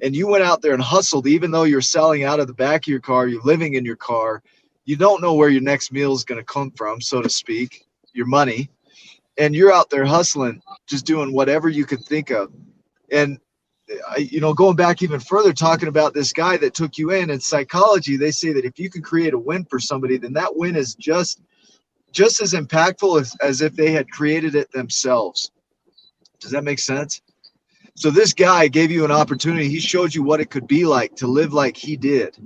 And you went out there and hustled, even though you're selling out of the back of your car, you're living in your car. You don't know where your next meal is going to come from, so to speak, your money. And you're out there hustling, just doing whatever you could think of. And, going back even further, talking about this guy that took you in psychology, they say that if you can create a win for somebody, then that win is just as impactful as if they had created it themselves. Does that make sense? So this guy gave you an opportunity. He showed you what it could be like to live like he did.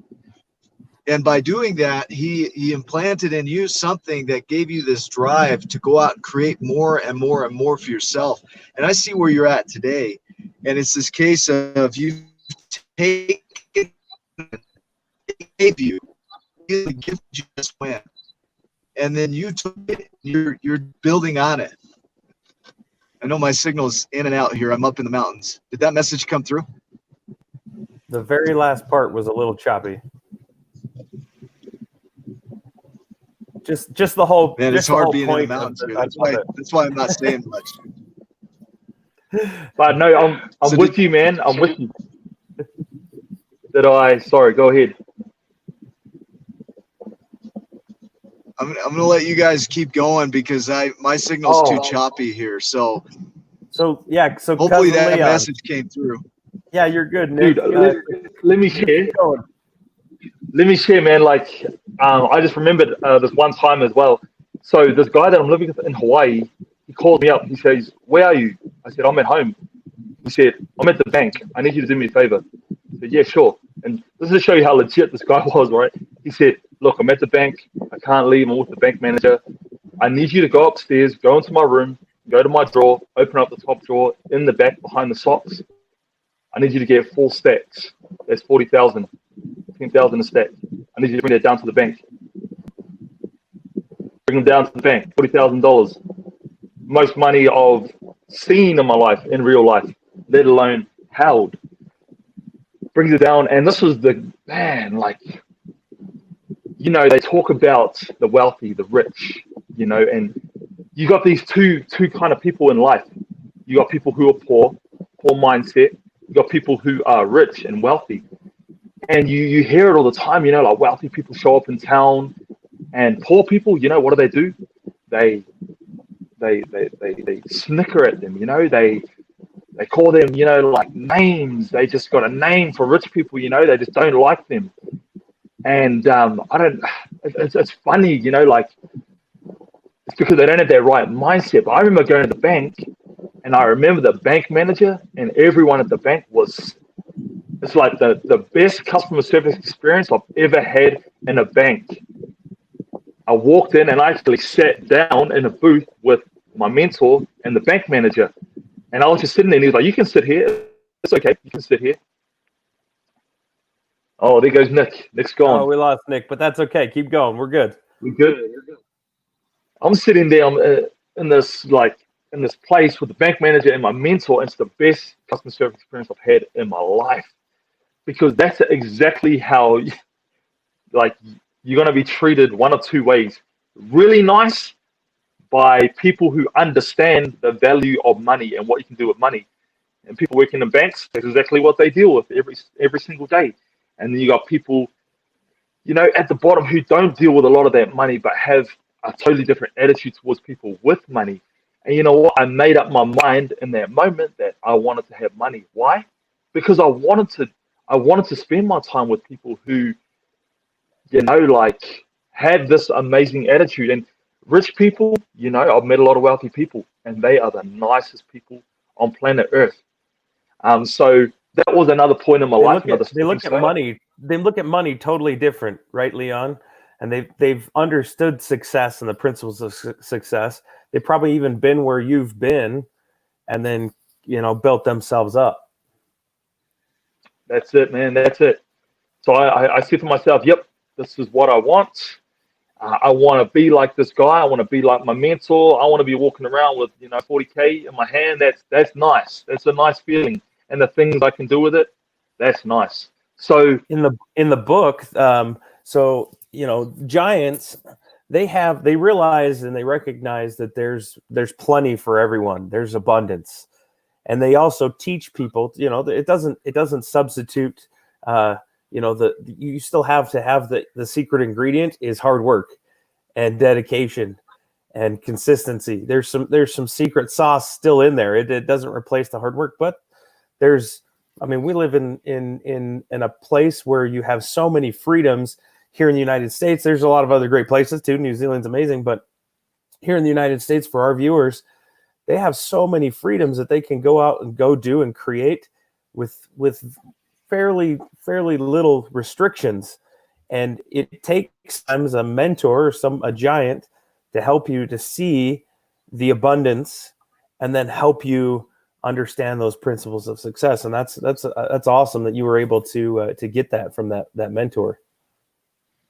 And by doing that, he implanted in you something that gave you this drive to go out and create more and more and more for yourself. And I see where you're at today. And it's this case of you take it, it gave you, the gift you just went. And then you took it, you're building on it. I know my signal's in and out here. I'm up in the mountains. Did that message come through? The very last part was a little choppy. Just the whole. Man, it's hard being in the mountains here. That's why I'm not saying much. But no, I'm with you, man. I'm with you. Sorry, go ahead. I'm gonna let you guys keep going because my signal's too choppy here. So yeah. So hopefully that Leon, message came through. Yeah, you're good, Nick. Dude, let me share. Let me share, man. Like, I just remembered this one time as well. So this guy that I'm living with in Hawaii, he called me up. He says, "Where are you?" I said, "I'm at home." He said, "I'm at the bank. I need you to do me a favor." I said, "Yeah, sure." And this is to show you how legit this guy was, right? He said, look, I'm at the bank. I can't leave. I'm with the bank manager. I need you to go upstairs, go into my room, go to my drawer, open up the top drawer in the back behind the socks. I need you to get 4 stacks. That's 40,000, 10,000 a stack. I need you to bring that down to the bank. Bring them down to the bank, $40,000. Most money I've seen in my life, in real life, let alone held. Brings it down, and this was the man, like, you know, they talk about the wealthy, the rich, you know, and you got these two kind of people in life. You got people who are poor mindset. You got people who are rich and wealthy, and you hear it all the time. You know, like wealthy people show up in town, and poor people, you know, what do? They snicker at them. You know, they call them, you know, like names. They just got a name for rich people. You know, they just don't like them. And it's funny, you know, like it's because they don't have that right mindset. But I remember going to the bank, and I remember the bank manager and everyone at the bank it's like the best customer service experience I've ever had in a bank. I walked in and I actually sat down in a booth with my mentor and the bank manager. And I was just sitting there, and he was like, you can sit here. It's okay. You can sit here. Oh, there goes Nick. Nick's gone. Oh, we lost Nick, but that's okay. Keep going. We're good. We're good. I'm sitting there in this place with the bank manager and my mentor. And it's the best customer service experience I've had in my life, because that's exactly how, like, you're going to be treated one of two ways. Really nice by people who understand the value of money and what you can do with money. And people working in banks, that's exactly what they deal with every single day. And then you got people, you know, at the bottom who don't deal with a lot of that money, but have a totally different attitude towards people with money. And you know what? I made up my mind in that moment that I wanted to have money. Why? Because I wanted to spend my time with people who, you know, like, had this amazing attitude. And rich people, you know, I've met a lot of wealthy people, and they are the nicest people on planet Earth. So that was another point in my life. They look at money totally different, right, Leon? And they've understood success and the principles of success. They've probably even been where you've been, and then, you know, built themselves up. That's it, man. That's it. So I said to myself, yep, this is what I want. I want to be like this guy. I want to be like my mentor. I want to be walking around with, you know, 40K in my hand. That's nice. That's a nice feeling. And the things I can do with it, that's nice. So in the book, so, you know, giants, they realize and they recognize that there's plenty for everyone. There's abundance, and they also teach people, you know, it doesn't substitute. You know, you still have to have the secret ingredient is hard work and dedication and consistency. There's some secret sauce still in there. It doesn't replace the hard work, but we live in a place where you have so many freedoms here in the United States. There's a lot of other great places too. New Zealand's amazing, but here in the United States, for our viewers, they have so many freedoms that they can go out and go do and create with fairly little restrictions. And it takes times a mentor or a giant to help you to see the abundance and then help you understand those principles of success. And that's awesome that you were able to get that from that mentor.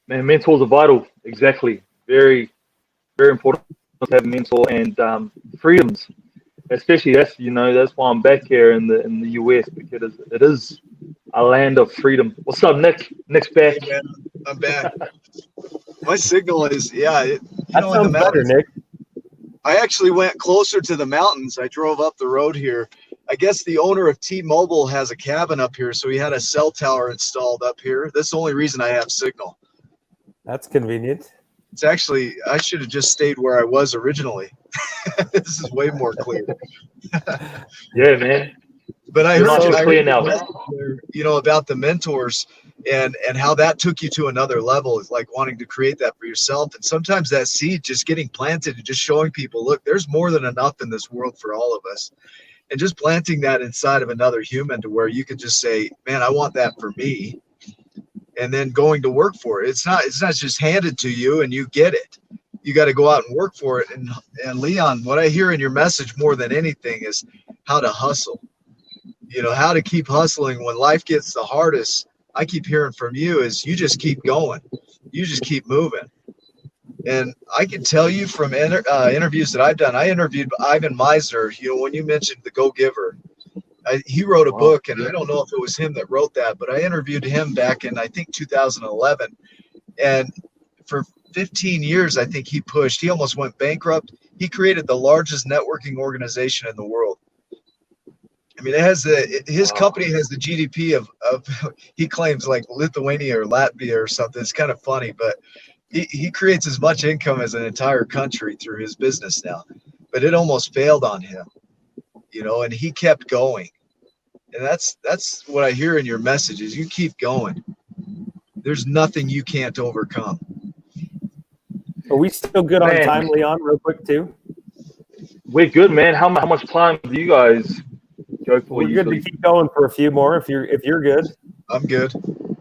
Man, mentors are vital. Exactly. Very, very important to have a mentor, and freedoms. Especially that's why I'm back here in the US, because it is a land of freedom. What's up, Nick? Nick's back. Hey, man, I'm back. My signal is in the sounds better, mountains. Nick. I actually went closer to the mountains. I drove up the road here. I guess the owner of T-Mobile has a cabin up here, so he had a cell tower installed up here. That's the only reason I have signal. That's convenient. It's actually, I should have just stayed where I was originally. This is way more clear. Yeah, man. But I You're heard not clear now. About the mentors and how that took you to another level, is like wanting to create that for yourself. And sometimes that seed just getting planted and just showing people, look, there's more than enough in this world for all of us. And just planting that inside of another human to where you could just say, man, I want that for me. and then going to work for it. It's not just handed to you and you get it. You got to go out and work for it. And Leon, what I hear in your message more than anything is how to hustle. You know, how to keep hustling when life gets the hardest. I keep hearing from you is you just keep going. You just keep moving. And I can tell you from interviews that I've done, I interviewed Ivan Misner, you know, when you mentioned The Go-Giver. He wrote a book, and I don't know if it was him that wrote that, but I interviewed him back in, I think, 2011. And for 15 years, I think he almost went bankrupt. He created the largest networking organization in the world. I mean, his company has the GDP of he claims like Lithuania or Latvia or something. It's kind of funny, but he creates as much income as an entire country through his business now. But it almost failed on him, you know, and he kept going. And that's what I hear in your message is you keep going. There's nothing you can't overcome. Are we still good on time, Leon, real quick too? We're good, man. How much time do you guys go for? We're good to keep going for a few more if you're good. I'm good.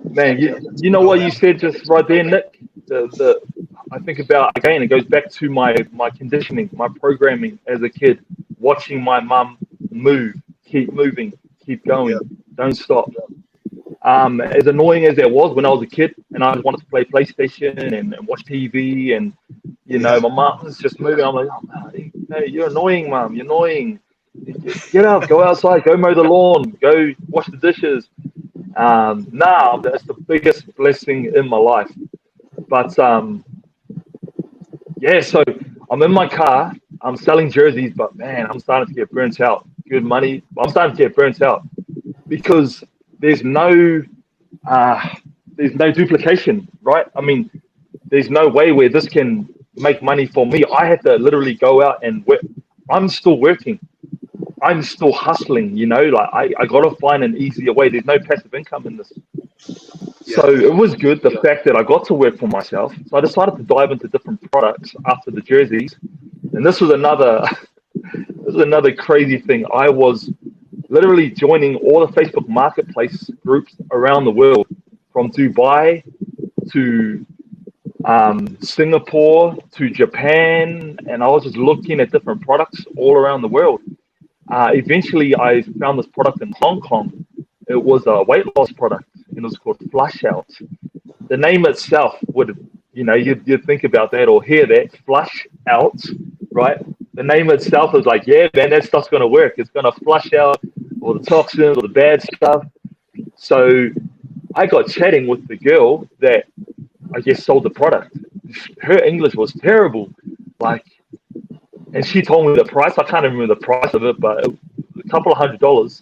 Man, you know what you said just right there, Nick? I think about, again, it goes back to my conditioning, my programming as a kid, watching my mum move, keep moving, keep going, don't stop. As annoying as that was when I was a kid and I just wanted to play PlayStation and watch TV and, you know, my mum was just moving. I'm like, oh, man, hey, you're annoying, Mum. You're annoying. Get up, go outside, go mow the lawn, go wash the dishes. Now that's the biggest blessing in my life. But, so I'm in my car. I'm selling jerseys, but, man, I'm starting to get burnt out. Good money. I'm starting to get burnt out because there's no duplication, right? I mean, there's no way where this can make money for me. I have to literally go out and work. I'm still working. I'm still hustling, you know, like I got to find an easier way. There's no passive income in this. Yeah. So it was good, the fact that I got to work for myself. So I decided to dive into different products after the jerseys. And this was another crazy thing. I was literally joining all the Facebook marketplace groups around the world, from Dubai to Singapore to Japan, and I was just looking at different products all around the world. Eventually, I found this product in Hong Kong. It was a weight loss product, and it was called Flush Out. The name itself would, you know, you'd think about that or hear that, Flush Out, right? The name itself is like, yeah, man, that stuff's going to work. It's going to flush out all the toxins or the bad stuff. So I got chatting with the girl that I guess sold the product. Her English was terrible. And she told me the price. I can't remember the price of it, but a couple of $100.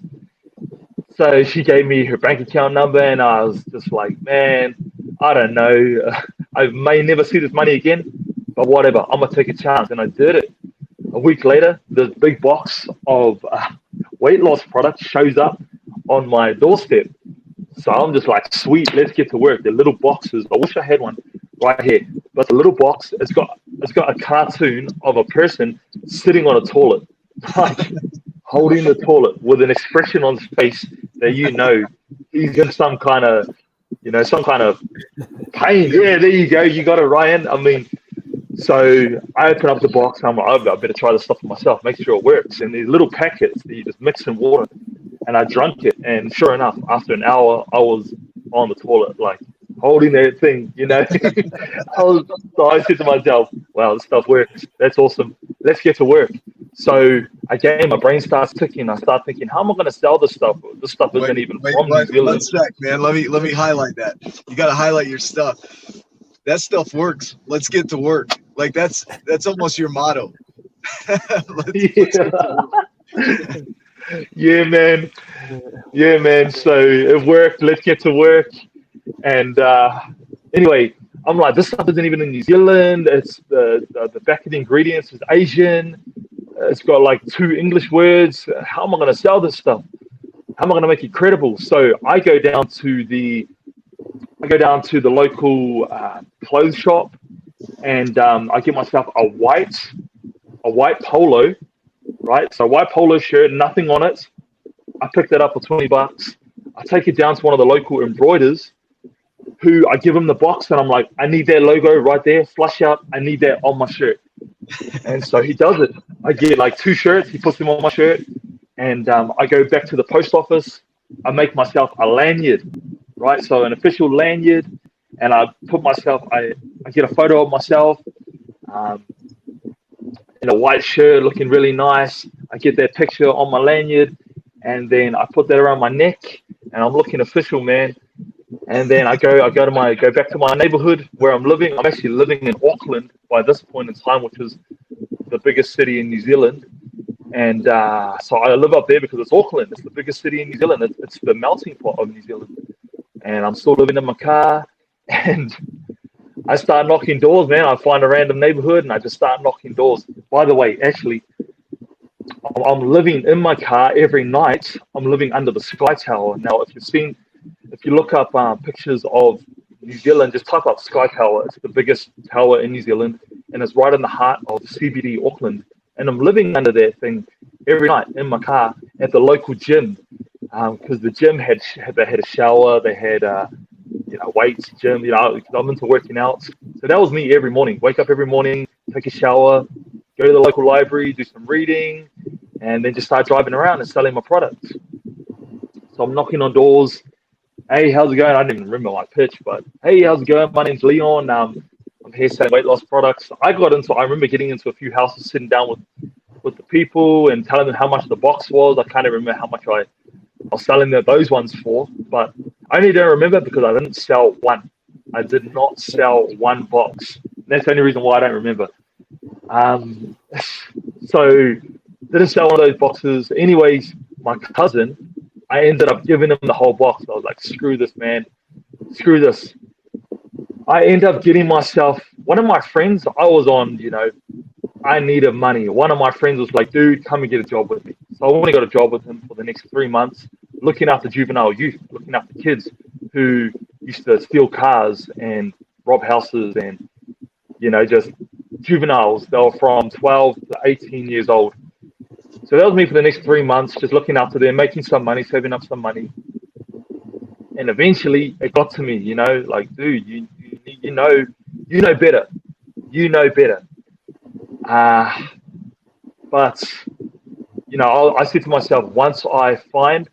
So she gave me her bank account number, and I was just like, man, I don't know. I may never see this money again, but whatever. I'm going to take a chance. And I did it. A week later, this big box of weight loss products shows up on my doorstep. So I'm just like, sweet, let's get to work. The little boxes. I wish I had one right here. But the little box, it's got a cartoon of a person sitting on a toilet, like holding the toilet with an expression on his face that he's in some kind of pain. Yeah, there you go. You got it, Ryan. I mean, so I open up the box. I'm like, oh, I better try this stuff for myself, make sure it works. And these little packets that you just mix in water. And I drank it, and sure enough, after an hour, I was on the toilet, like holding that thing, you know. So I said to myself, wow, this stuff works. That's awesome. Let's get to work. So again, my brain starts ticking. I start thinking, how am I going to sell this stuff? This stuff isn't even from New Zealand. One sec, man. Let me highlight that. You got to highlight your stuff. That stuff works. Let's get to work. Like that's almost your motto. Yeah, man. So it worked. Let's get to work. And anyway, I'm like, this stuff isn't even in New Zealand. It's the back of the ingredients is Asian. It's got like 2 English words. How am I going to sell this stuff? How am I going to make it credible? So I go down to the local clothes shop, and I get myself a white polo. Right, so white polo shirt, nothing on it. I picked that up for $20. I take it down to one of the local embroiders, who I give him the box and I'm like, I need that logo right there, flush out, I need that on my shirt. And so he does it. I get like 2 shirts, he puts them on my shirt, and I go back to the post office. I make myself a lanyard, right? So an official lanyard, and I get a photo of myself um, in a white shirt looking really nice. I get that picture on my lanyard, and then I put that around my neck, and I'm looking official, man. And then I go back to my neighborhood where I'm living. I'm actually living in Auckland by this point in time, which is the biggest city in New Zealand. And so I live up there because it's Auckland. It's the biggest city in New Zealand. It's the melting pot of New Zealand. And I'm still living in my car. And I start knocking doors, man. I find a random neighborhood and I just start knocking doors. By the way, actually, I'm living in my car every night. I'm living under the Sky Tower. Now, if you look up pictures of New Zealand, just type up Sky Tower. It's the biggest tower in New Zealand, and it's right in the heart of CBD Auckland. And I'm living under that thing every night in my car at the local gym, because the gym had a shower, they had weights, gym. I'm into working out, so that was me every morning. Wake up every morning, take a shower, go to the local library, do some reading, and then just start driving around and selling my products. So I'm knocking on doors. Hey, how's it going? I didn't even remember my pitch, but hey, how's it going? My name's Leon. I'm here selling weight loss products. I remember getting into a few houses, sitting down with the people and telling them how much the box was. I can't even remember how much I was selling those ones for, but I only don't remember because I didn't sell one. I did not sell one box. That's the only reason why I don't remember. So didn't sell one of those boxes. Anyways, my cousin, I ended up giving him the whole box. I was like, screw this, man. Screw this. I ended up getting myself, one of my friends, I was on, I needed money. One of my friends was like, dude, come and get a job with me. So I only got a job with him for the next 3 months, looking after juvenile youth, looking after kids who used to steal cars and rob houses and, just juveniles. They were from 12 to 18 years old. So that was me for the next 3 months, just looking after them, making some money, saving up some money. And eventually it got to me, like, dude, you know better. You know better. But, I said to myself, once I find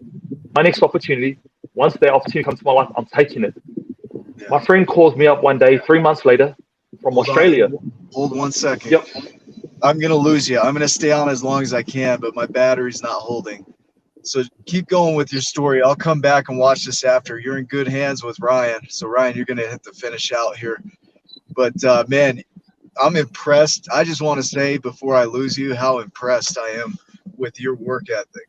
my next opportunity, once that opportunity comes to my life, I'm taking it. Yeah. My friend calls me up one day, 3 months later, from Australia. Hold 1 second. Yep. I'm going to lose you. I'm going to stay on as long as I can, but my battery's not holding. So keep going with your story. I'll come back and watch this after. You're in good hands with Ryan. So, Ryan, you're going to hit the finish out here. But, man, I'm impressed. I just want to say before I lose you how impressed I am with your work ethic.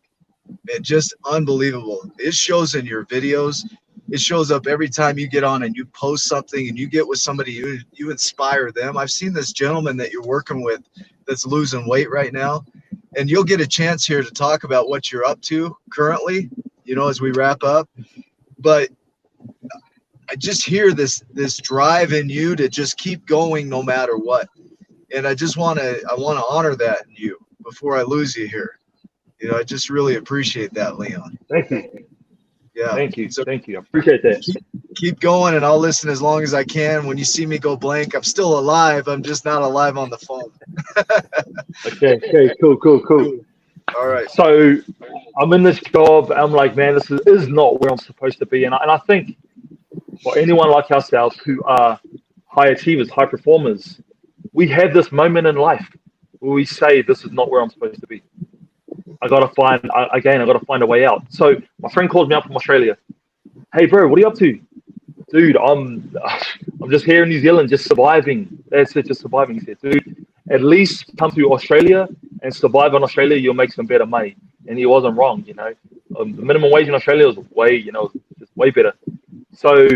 Man, just unbelievable. It shows in your videos. It shows up every time you get on and you post something and you get with somebody, you inspire them. I've seen this gentleman that you're working with that's losing weight right now, and you'll get a chance here to talk about what you're up to currently, as we wrap up. But I just hear this drive in you to just keep going no matter what. And I want to honor that in you before I lose you here. I just really appreciate that, Leon. Thank you. Yeah. Thank you. So thank you. I appreciate that. Keep going, and I'll listen as long as I can. When you see me go blank, I'm still alive. I'm just not alive on the phone. Okay. Cool. All right. So I'm in this job. I'm like, man, this is not where I'm supposed to be. And I think for anyone like ourselves who are high achievers, high performers, we have this moment in life where we say, this is not where I'm supposed to be. I got to find a way out. So my friend calls me up from Australia. Hey, bro, what are you up to? Dude, I'm just here in New Zealand, just surviving. That's it, just surviving. He said, dude, at least come to Australia and survive in Australia, you'll make some better money. And he wasn't wrong, The minimum wage in Australia was just way better. So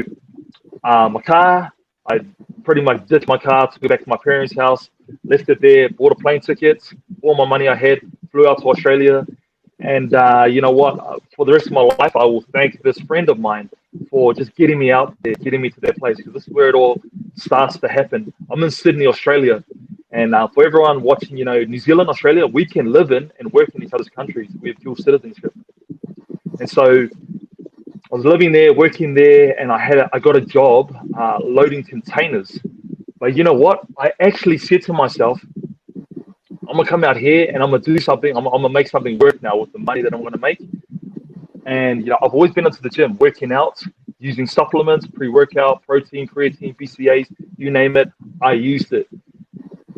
my car, I pretty much ditched my car to go back to my parents' house, left it there, bought a plane ticket, all my money I had, flew out to Australia. And you know what? For the rest of my life, I will thank this friend of mine for just getting me out there, getting me to that place, because this is where it all starts to happen. I'm in Sydney, Australia. And for everyone watching, New Zealand, Australia, we can live in and work in each other's countries. We have dual citizenship. And so I was living there, working there, and I got a job loading containers. But you know what? I actually said to myself, I'm gonna come out here and I'm gonna do something. I'm gonna make something work now with the money that I'm gonna make. And I've always been into the gym, working out, using supplements, pre-workout, protein, creatine, BCAAs, you name it. I used it.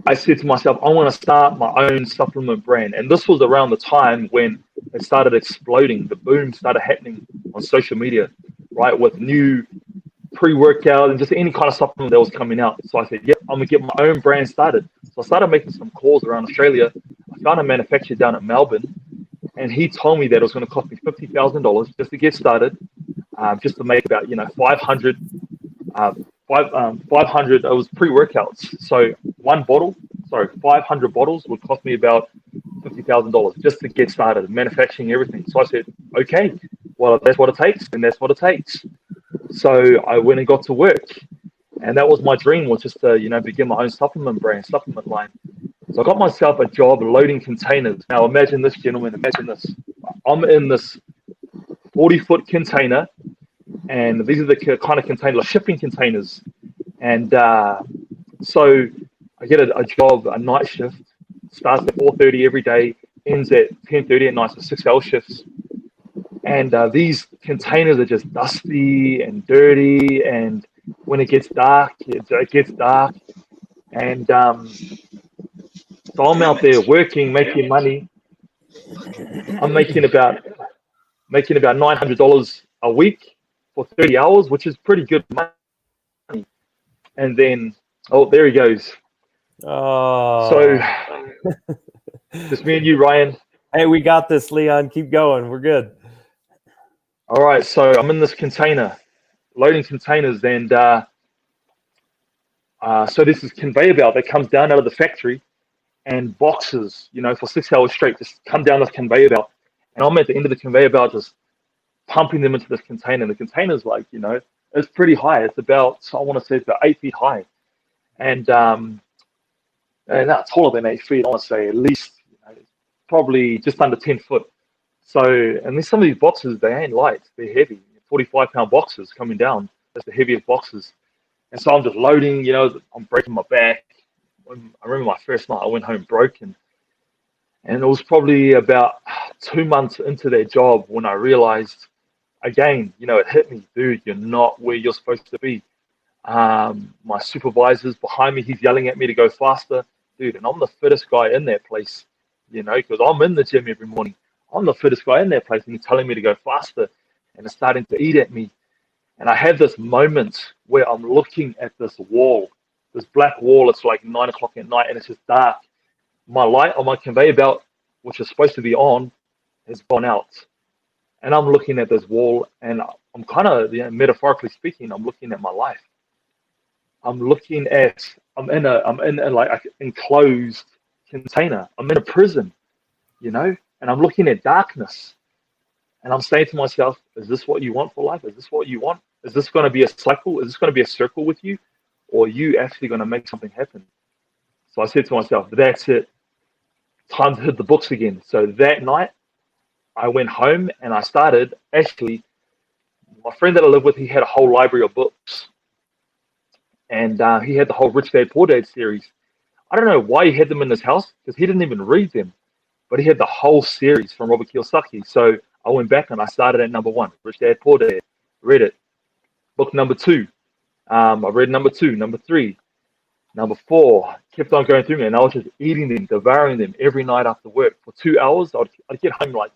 I said to myself, I want to start my own supplement brand. And this was around the time when it started exploding. The boom started happening on social media, right? With new pre-workout and just any kind of supplement that was coming out. So I said, yep, I'm gonna get my own brand started. So I started making some calls around Australia. I found a manufacturer down at Melbourne, and he told me that it was going to cost me $50,000 just to get started, just to make about 500, 500. It was pre-workouts. So 500 bottles would cost me about $50,000 just to get started, manufacturing everything. So I said, okay, well, if that's what it takes, then that's what it takes. So I went and got to work, and that was my dream, was just to begin my own supplement brand, supplement line. So I got myself a job loading containers. Now imagine this, gentlemen. Imagine this. I'm in this 40-foot container, and these are the kind of containers, like shipping containers. And so I get a job, a night shift, starts at 4:30 every day, ends at 10:30 at night, so 6-hour shifts. And these containers are just dusty and dirty, and when it gets dark, it gets dark. And so I'm out there working, making money. I'm making about $900 a week for 30 hours, which is pretty good money. And then, oh, there he goes. Oh. So just me and you, Ryan. Hey, we got this, Leon. Keep going. We're good. All right, so I'm in this container, loading containers, and so this is conveyor belt that comes down out of the factory, and boxes, for 6 hours straight, just come down this conveyor belt, and I'm at the end of the conveyor belt, just pumping them into this container. The container's like, it's pretty high. It's about, I want to say, it's about 8 feet high, and not taller than 8 feet. I want to say at least, probably just under 10 foot. So, and then some of these boxes, they ain't light, they're heavy, 45-pound boxes coming down. That's the heaviest boxes. And so I'm just loading, I'm breaking my back. I remember my first night I went home broken. And it was probably about 2 months into that job when I realized, again, it hit me, dude, you're not where you're supposed to be. My supervisor's behind me, he's yelling at me to go faster. Dude, and I'm the fittest guy in that place, because I'm in the gym every morning. I'm the fittest guy in that place, and he's telling me to go faster, and it's starting to eat at me. And I had this moment where I'm looking at this wall, this black wall. It's like 9 o'clock at night, and it's just dark. My light on my conveyor belt, which is supposed to be on, has gone out. And I'm looking at this wall, and I'm kind of, metaphorically speaking, I'm looking at my life. I'm in like an enclosed container. I'm in a prison, and I'm looking at darkness. And I'm saying to myself, is this what you want for life? Is this what you want? Is this going to be a cycle? Is this going to be a circle with you? Or are you actually going to make something happen? So I said to myself, that's it. Time to hit the books again. So that night, I went home and I started, actually, my friend that I live with, he had a whole library of books. And he had the whole Rich Dad, Poor Dad series. I don't know why he had them in his house, because he didn't even read them. But he had the whole series from Robert Kiyosaki. So I went back and I started at number 1, Rich Dad, Poor Dad. Read it. Book number 2. I read number 2, number 3, number 4. Kept on going through me, and I was just eating them, devouring them every night after work. For 2 hours, I'd get home like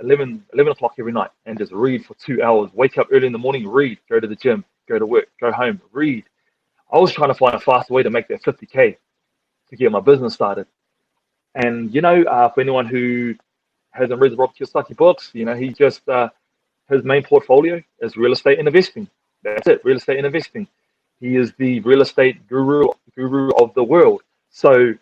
11 o'clock every night and just read for 2 hours. Wake up early in the morning, read, go to the gym, go to work, go home, read. I was trying to find a fast way to make that 50K to get my business started. And, for anyone who hasn't read the Robert Kiyosaki books, he just, his main portfolio is real estate and investing. That's it, real estate and investing. He is the real estate guru of the world. So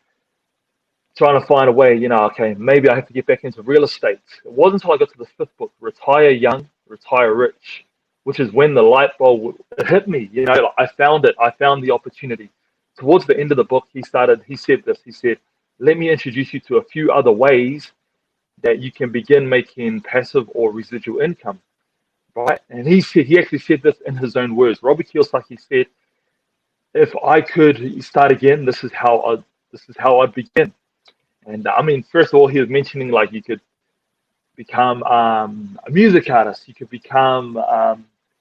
trying to find a way, okay, maybe I have to get back into real estate. It wasn't until I got to the 5th book, Retire Young, Retire Rich, which is when the light bulb hit me. I found it. I found the opportunity. Towards the end of the book, he said this. He said, let me introduce you to a few other ways that you can begin making passive or residual income. right? And he actually said this in his own words. Robert Kiyosaki said, "If I could start again, this is how I'd begin." And I mean, first of all, he was mentioning like you could become a music artist, you could become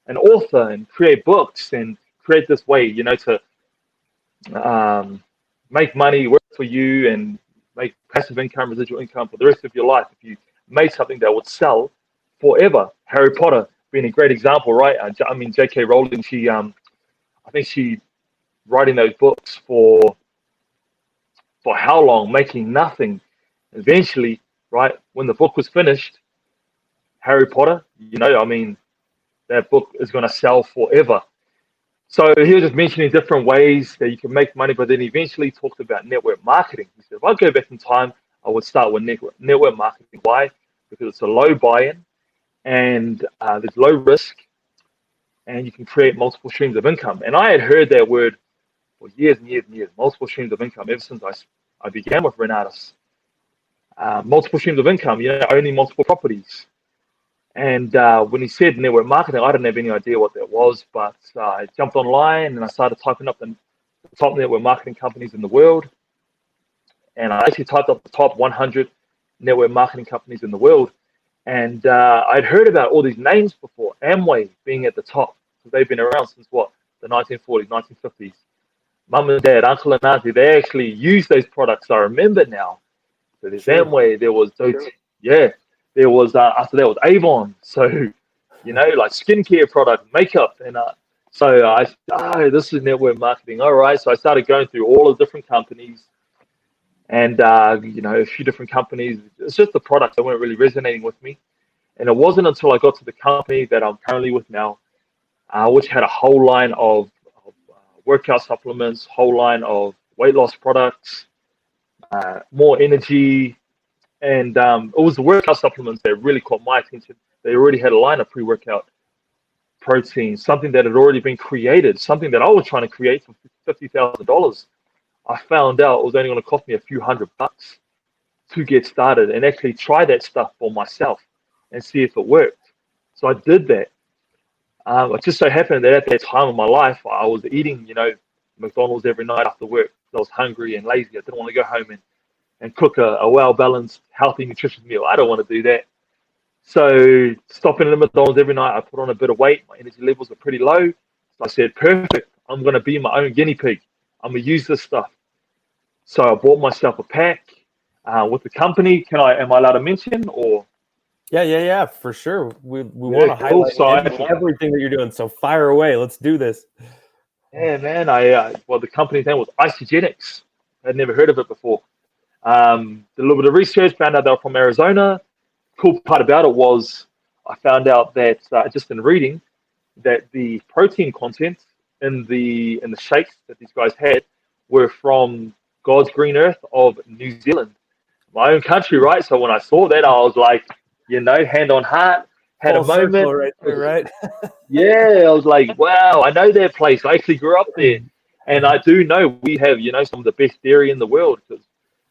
an author and create books and create this way, to make money work for you and make passive income, residual income for the rest of your life if you made something that would sell forever. Harry Potter being a great example, right? I mean, J.K. Rowling, I think she writing those books for how long, making nothing. Eventually, right, when the book was finished, Harry Potter, I mean, that book is going to sell forever. So he was just mentioning different ways that you can make money, but then eventually talked about network marketing. He said, if I go back in time, I would start with network marketing. Why? Because it's a low buy-in and there's low risk, and you can create multiple streams of income. And I had heard that word for years and years and years, multiple streams of income, ever since I began with Renatus. Multiple streams of income, owning multiple properties. And when he said network marketing, I didn't have any idea what that was, but I jumped online and I started typing up the top network marketing companies in the world. And I actually typed up the top 100 network marketing companies in the world. And I'd heard about all these names before, Amway being at the top, because they've been around since what, the 1940s, 1950s. Mum and dad, uncle and auntie, they actually use those products. I remember now. So there's Amway, there was yeah. There was after that was Avon, so like skincare product, makeup, and this is network marketing. All right, so I started going through all the different companies, and a few different companies. It's just the products that weren't really resonating with me, and it wasn't until I got to the company that I'm currently with now, which had a whole line of workout supplements, whole line of weight loss products, more energy. And it was the workout supplements that really caught my attention. They already had a line of pre-workout protein, something that had already been created, something that I was trying to create for $50,000. I found out it was only going to cost me a few $100 to get started and actually try that stuff for myself and see if it worked. So I did that. It just so happened that at that time of my life, I was eating, McDonald's every night after work. I was hungry and lazy. I didn't want to go home and cook a well-balanced, healthy, nutritious meal. I don't want to do that. So stopping at McDonald's every night, I put on a bit of weight. My energy levels are pretty low. So I said, perfect. I'm going to be my own guinea pig. I'm going to use this stuff. So I bought myself a pack with the company. Am I allowed to mention or? Yeah, for sure. We want to highlight everything that you're doing. So fire away. Let's do this. Yeah, man. The company's name was Isogenics. I'd never heard of it before. Did a little bit of research, found out they were from Arizona. Cool part about it was I found out that just in reading that the protein content in the shakes that these guys had were from God's green earth of New Zealand, my own country, right? So when I saw that, I was like, hand on heart, had a moment. Right there, right? Yeah, I was like, wow, I know that place. I actually grew up there. And I do know we have, some of the best dairy in the world because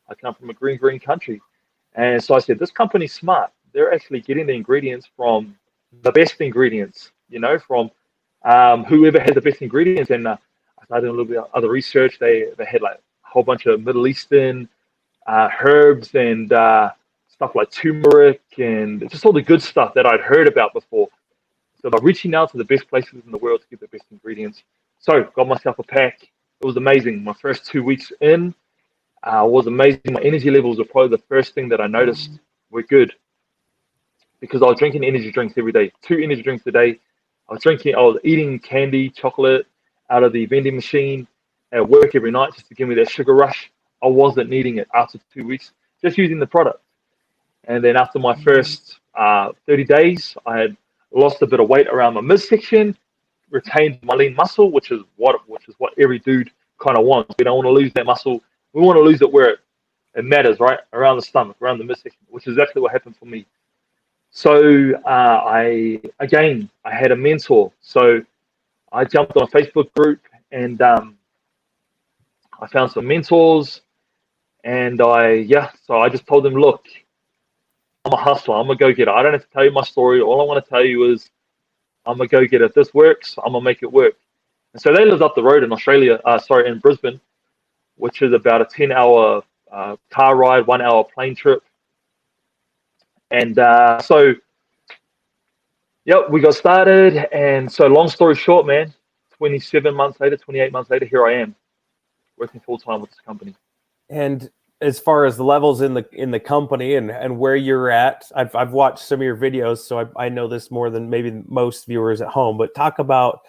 I come from a green country. And so I said, this company's smart. They're actually getting the ingredients from the best ingredients, from whoever has the best ingredients. And I started doing a little bit of other research. They had like a whole bunch of Middle Eastern herbs and stuff like turmeric and just all the good stuff that I'd heard about before. So by reaching out to the best places in the world to get the best ingredients. So got myself a pack. It was amazing. My first 2 weeks in was amazing. My energy levels were probably the first thing that I noticed were good because I was drinking energy drinks every day, 2 energy drinks a day. I was eating candy, chocolate out of the vending machine at work every night just to give me that sugar rush. I wasn't needing it after 2 weeks, just using the product. And then after my first 30 days, I had lost a bit of weight around my midsection, retained my lean muscle, which is what every dude kind of wants. We don't want to lose that muscle. We want to lose it where it matters, right? Around the stomach, around the midsection, which is exactly what happened for me. So I had a mentor. So I jumped on a Facebook group and I found some mentors. And so I just told them, look, I'm a hustler. I'm a go-getter. I don't have to tell you my story. All I want to tell you is I'm gonna go get it. If this works, I'm gonna make it work. And so they lived up the road in Australia, in Brisbane, which is about a 10-hour car ride, 1-hour plane trip. And so, yep, we got started. And so, long story short, man, 27 months later, 28 months later, here I am, working full time with this company. And as far as the levels in the company and where you're at, I've watched some of your videos, so I know this more than maybe most viewers at home. But talk about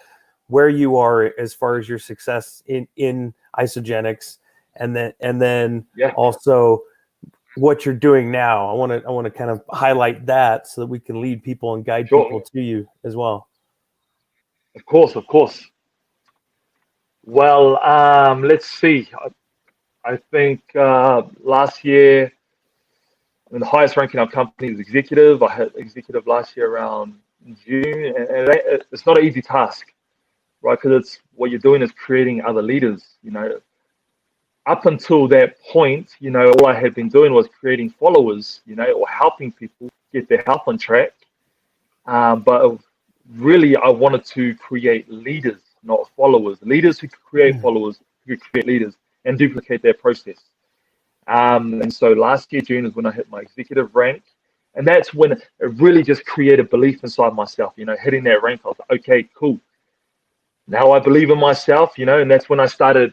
where you are as far as your success in isogenics, and then also what you're doing now. I want to kind of highlight that so that we can lead people and guide people to you as well. Of course. Well, let's see. I think last year, the highest rank in our company is executive. I had executive last year around June, and it's not an easy task, right? Because it's what you're doing is creating other leaders. Up until that point, all I had been doing was creating followers, or helping people get their health on track. But really, I wanted to create leaders, not followers. Leaders who could create followers, who could create leaders and duplicate their process. And so last year, June, is when I hit my executive rank. And that's when it really just created belief inside myself, hitting that rank. I was like, okay, cool. Now I believe in myself, and that's when I started.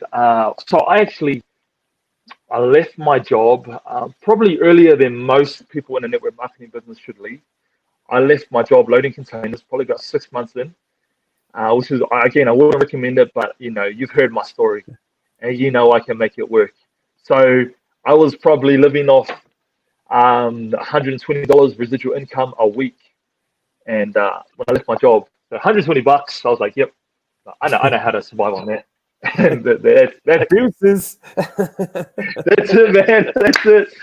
So I left my job probably earlier than most people in the network marketing business should leave. I left my job loading containers, probably about 6 months in, which is, again, I wouldn't recommend it, but, you've heard my story. And I can make it work. So I was probably living off $120 residual income a week. And when I left my job, so $120, I was like, yep, I know how to survive on that. And that's Deuces. That's it, man. That's it.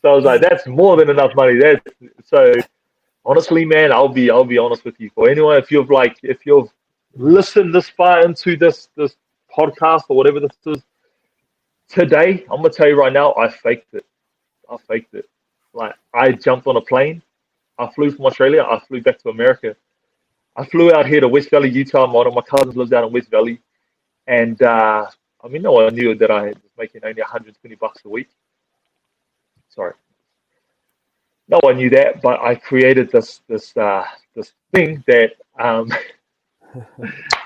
So I was like, that's more than enough money. So honestly, man, I'll be honest with you. For anyone, if you've listened this far into this podcast or whatever this is today, I'm gonna tell you right now, I faked it. Like, I jumped on a plane. I flew from Australia. I flew back to America. I flew out here to West Valley, Utah. One of my cousins lives out in West Valley, and no one knew that I was making only $120 a week. Sorry, no one knew that, but I created this thing that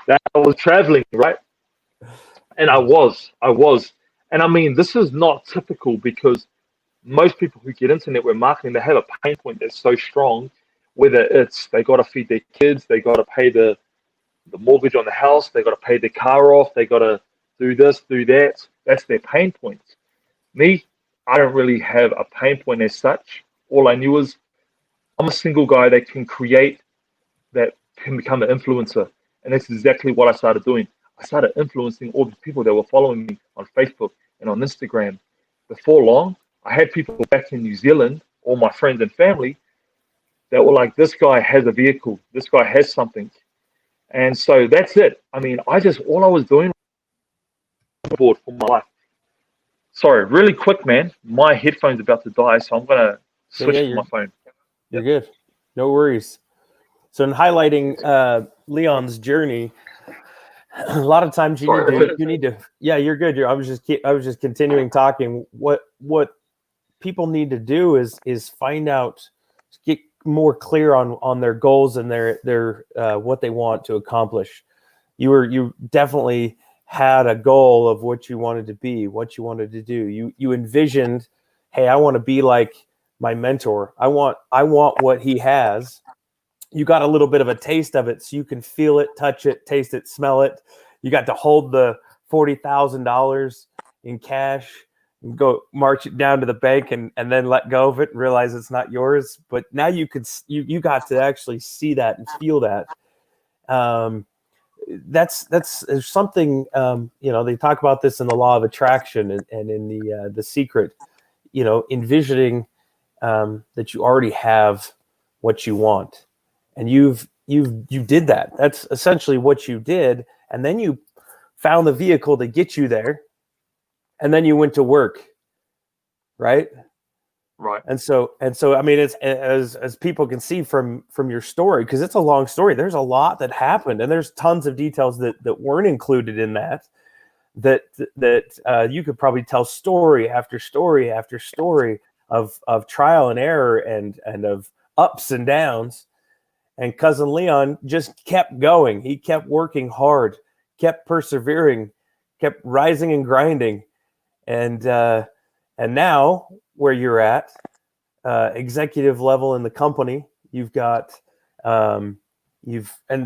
that I was traveling, right? And I was. And this is not typical, because most people who get into network marketing, they have a pain point that's so strong, whether it's they got to feed their kids, they got to pay the mortgage on the house, they got to pay their car off, they got to do this, do that. That's their pain points. Me, I don't really have a pain point as such. All I knew was I'm a single guy that can become an influencer. And that's exactly what I started doing. I started influencing all the people that were following me on Facebook and on Instagram. Before long, I had people back in New Zealand, all my friends and family, that were like, this guy has a vehicle, this guy has something. And so that's it. All I was doing was bored for my life. Sorry, really quick, man. My headphone's about to die, so I'm going to switch to my phone. You're good. No worries. So in highlighting Leon's journey, a lot of times you need to. Yeah, you're good. I was just continuing talking. What people need to do is find out, get more clear on their goals and their what they want to accomplish. You definitely had a goal of what you wanted to be, what you wanted to do. You envisioned, hey, I want to be like my mentor. I want what he has. You got a little bit of a taste of it, so you can feel it, touch it, taste it, smell it. You got to hold the $40,000 in cash and go march it down to the bank and then let go of it and realize it's not yours. But now you got to actually see that and feel that. There's something, they talk about this in the law of attraction and in the secret, envisioning that you already have what you want. And you did that. That's essentially what you did. And then you found the vehicle to get you there. And then you went to work, right? Right. And so, I mean, it's as people can see from your story, because it's a long story. There's a lot that happened, and there's tons of details that weren't included in that you could probably tell story after story after story of trial and error and of ups and downs. And cousin Leon just kept going. He kept working hard, kept persevering, kept rising and grinding, and now where you're at, executive level in the company, you've got and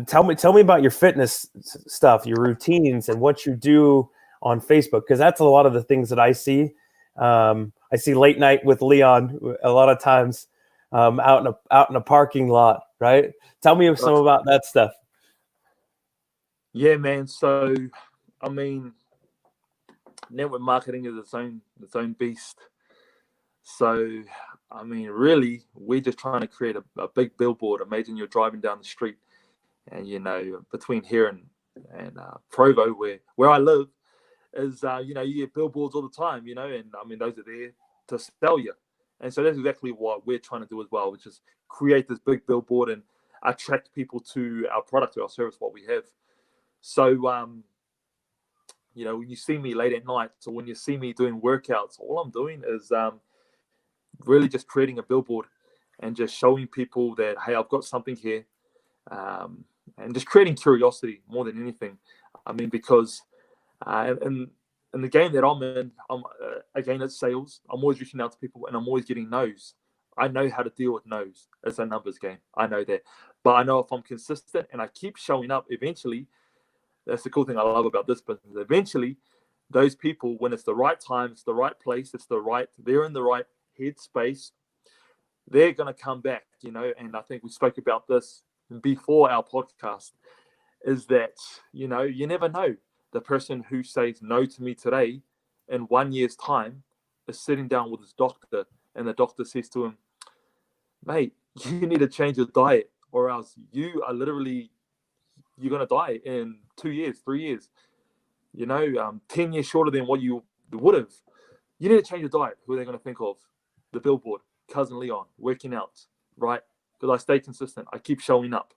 tell me about your fitness stuff, your routines, and what you do on Facebook, because that's a lot of the things that I see. I see late night with Leon a lot of times out in a parking lot, right? Tell me some about that stuff. Yeah, man. So, I mean, network marketing is its own beast. So, I mean, really, we're just trying to create a big billboard. Imagine you're driving down the street, and between here and Provo, where I live, is you get billboards all the time, and I mean those are there to sell you. And so that's exactly what we're trying to do as well, which is create this big billboard and attract people to our product, to our service, what we have. So, when you see me late at night, or when you see me doing workouts, all I'm doing is really just creating a billboard and just showing people that, hey, I've got something here, and just creating curiosity more than anything. I mean, because in the game that I'm in, again, it's sales. I'm always reaching out to people, and I'm always getting no's. I know how to deal with no's. It's a numbers game. I know that. But I know if I'm consistent and I keep showing up, eventually, that's the cool thing I love about this business. Eventually, those people, when it's the right time, it's the right place, they're in the right headspace, they're going to come back, and I think we spoke about this before our podcast, is that, you never know. The person who says no to me today, in 1 year's time, is sitting down with his doctor, and the doctor says to him, mate, you need to change your diet, or else you're going to die in 2 years, 3 years, 10 years shorter than what you would have. You need to change your diet. Who are they going to think of? The billboard, cousin Leon, working out, right? Because I stay consistent. I keep showing up.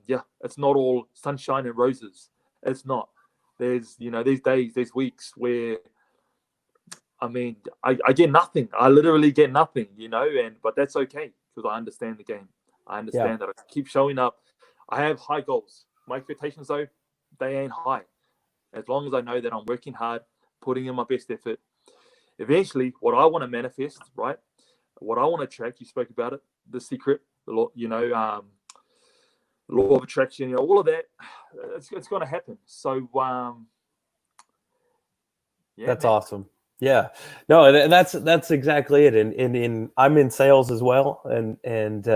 It's not all sunshine and roses. It's not. There's these days, there's weeks where, I mean, I get nothing. I literally get nothing, but that's okay, because I understand the game. I understand that I keep showing up. I have high goals. My expectations, though, they ain't high. As long as I know that I'm working hard, putting in my best effort, eventually what I want to manifest, right? What I want to attract, you spoke about it, the secret, the law, law of attraction, all of that, it's going to happen. So, that's awesome. Yeah, no, and that's exactly it. And I'm in sales as well, and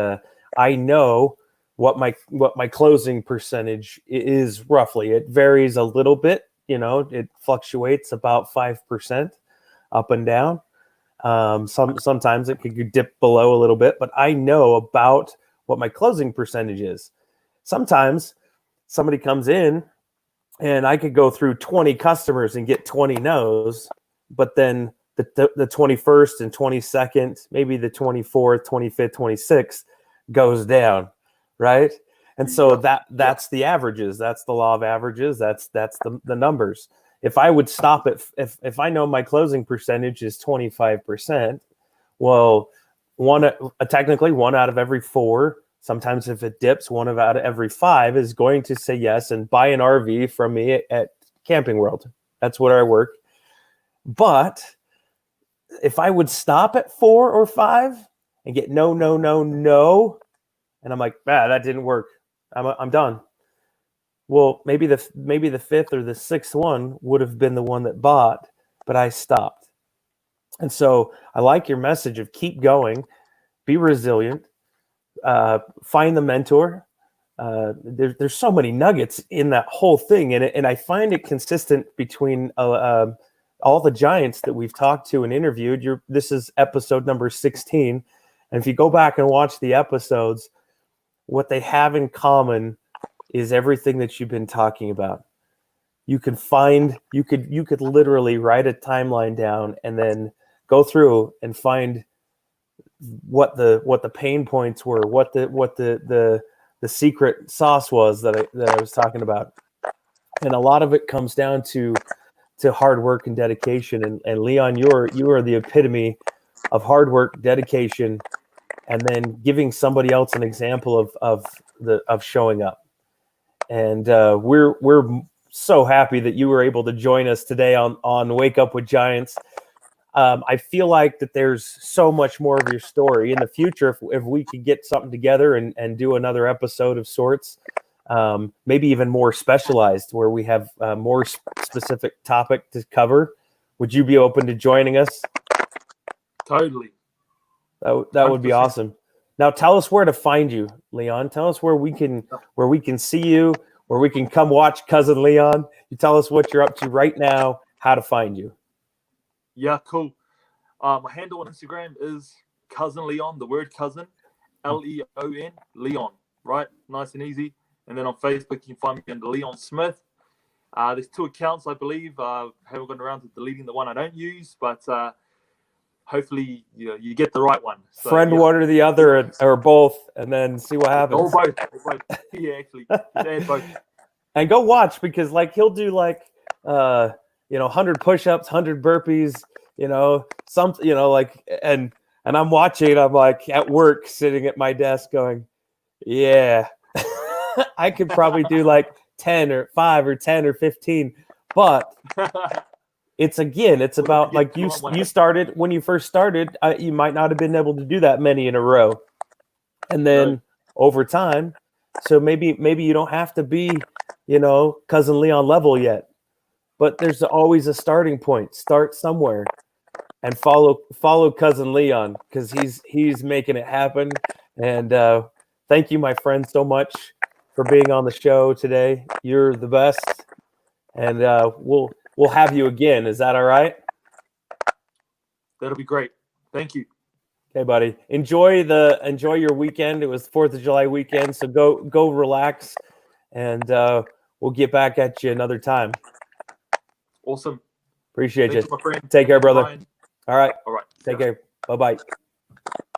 I know what my closing percentage is roughly. It varies a little bit, it fluctuates about 5% up and down. Sometimes it could dip below a little bit, but I know about what my closing percentage is. Sometimes somebody comes in and I could go through 20 customers and get 20 no's, but then the 21st and 22nd, maybe the 24th, 25th, 26th goes down, right? And so that's the averages. That's the law of averages. That's the numbers. If I would stop it, if I know my closing percentage is 25%, well, technically 1 out of every 4. Sometimes if it dips, 1 out of every 5 is going to say yes and buy an RV from me at Camping World. That's where I work. But if I would stop at 4 or 5 and get no, and I'm like, that didn't work. I'm done. Well, maybe the 5th or the 6th one would have been the one that bought, but I stopped. And so I like your message of keep going, be resilient, find the mentor. There's so many nuggets in that whole thing, and I find it consistent between all the giants that we've talked to and interviewed. This is episode number 16, and if you go back and watch the episodes, what they have in common is everything that you've been talking about. You could literally write a timeline down and then go through and find what the pain points were, what the secret sauce was that I was talking about. And a lot of it comes down to hard work and dedication. And Leon, you are the epitome of hard work, dedication, and then giving somebody else an example of showing up. And we're so happy that you were able to join us today on Wake Up with Giants. I feel like that there's so much more of your story in the future. If we could get something together and do another episode of sorts, maybe even more specialized, where we have a more specific topic to cover. Would you be open to joining us? Totally. That would be awesome. Now tell us where to find you, Leon. Tell us where we can see you, where we can come watch Cousin Leon. You tell us what you're up to right now, how to find you. Yeah, cool. My handle on Instagram is Cousin Leon, the word cousin, Leon, Leon, right? Nice and easy. And then on Facebook, you can find me under Leon Smith. There's 2 accounts, I believe. Haven't gotten around to deleting the one I don't use, but hopefully you get the right one. So, Friend one or the other, or both, and then see what happens. Or both. Yeah, actually. Yeah, both. And go watch, because like he'll do 100 push-ups, 100 burpees, and I'm watching, I'm like at work sitting at my desk going, yeah, I could probably do like 10 or 5 or 10 or 15, but it's about like you started when you first started, you might not have been able to do that many in a row, and then over time, so maybe you don't have to be, Cousin Leon level yet, but there's always a starting point. Start somewhere and follow Cousin Leon, because he's making it happen. And thank you, my friend, so much for being on the show today. You're the best, and we'll have you again. Is that all right? That'll be great. Thank you. Okay, buddy. Enjoy your weekend. It was 4th of July weekend, so go relax, and we'll get back at you another time. Awesome. Appreciate you. My friend. Take care, brother. Ryan. All right. All right. Take care. Bye-bye.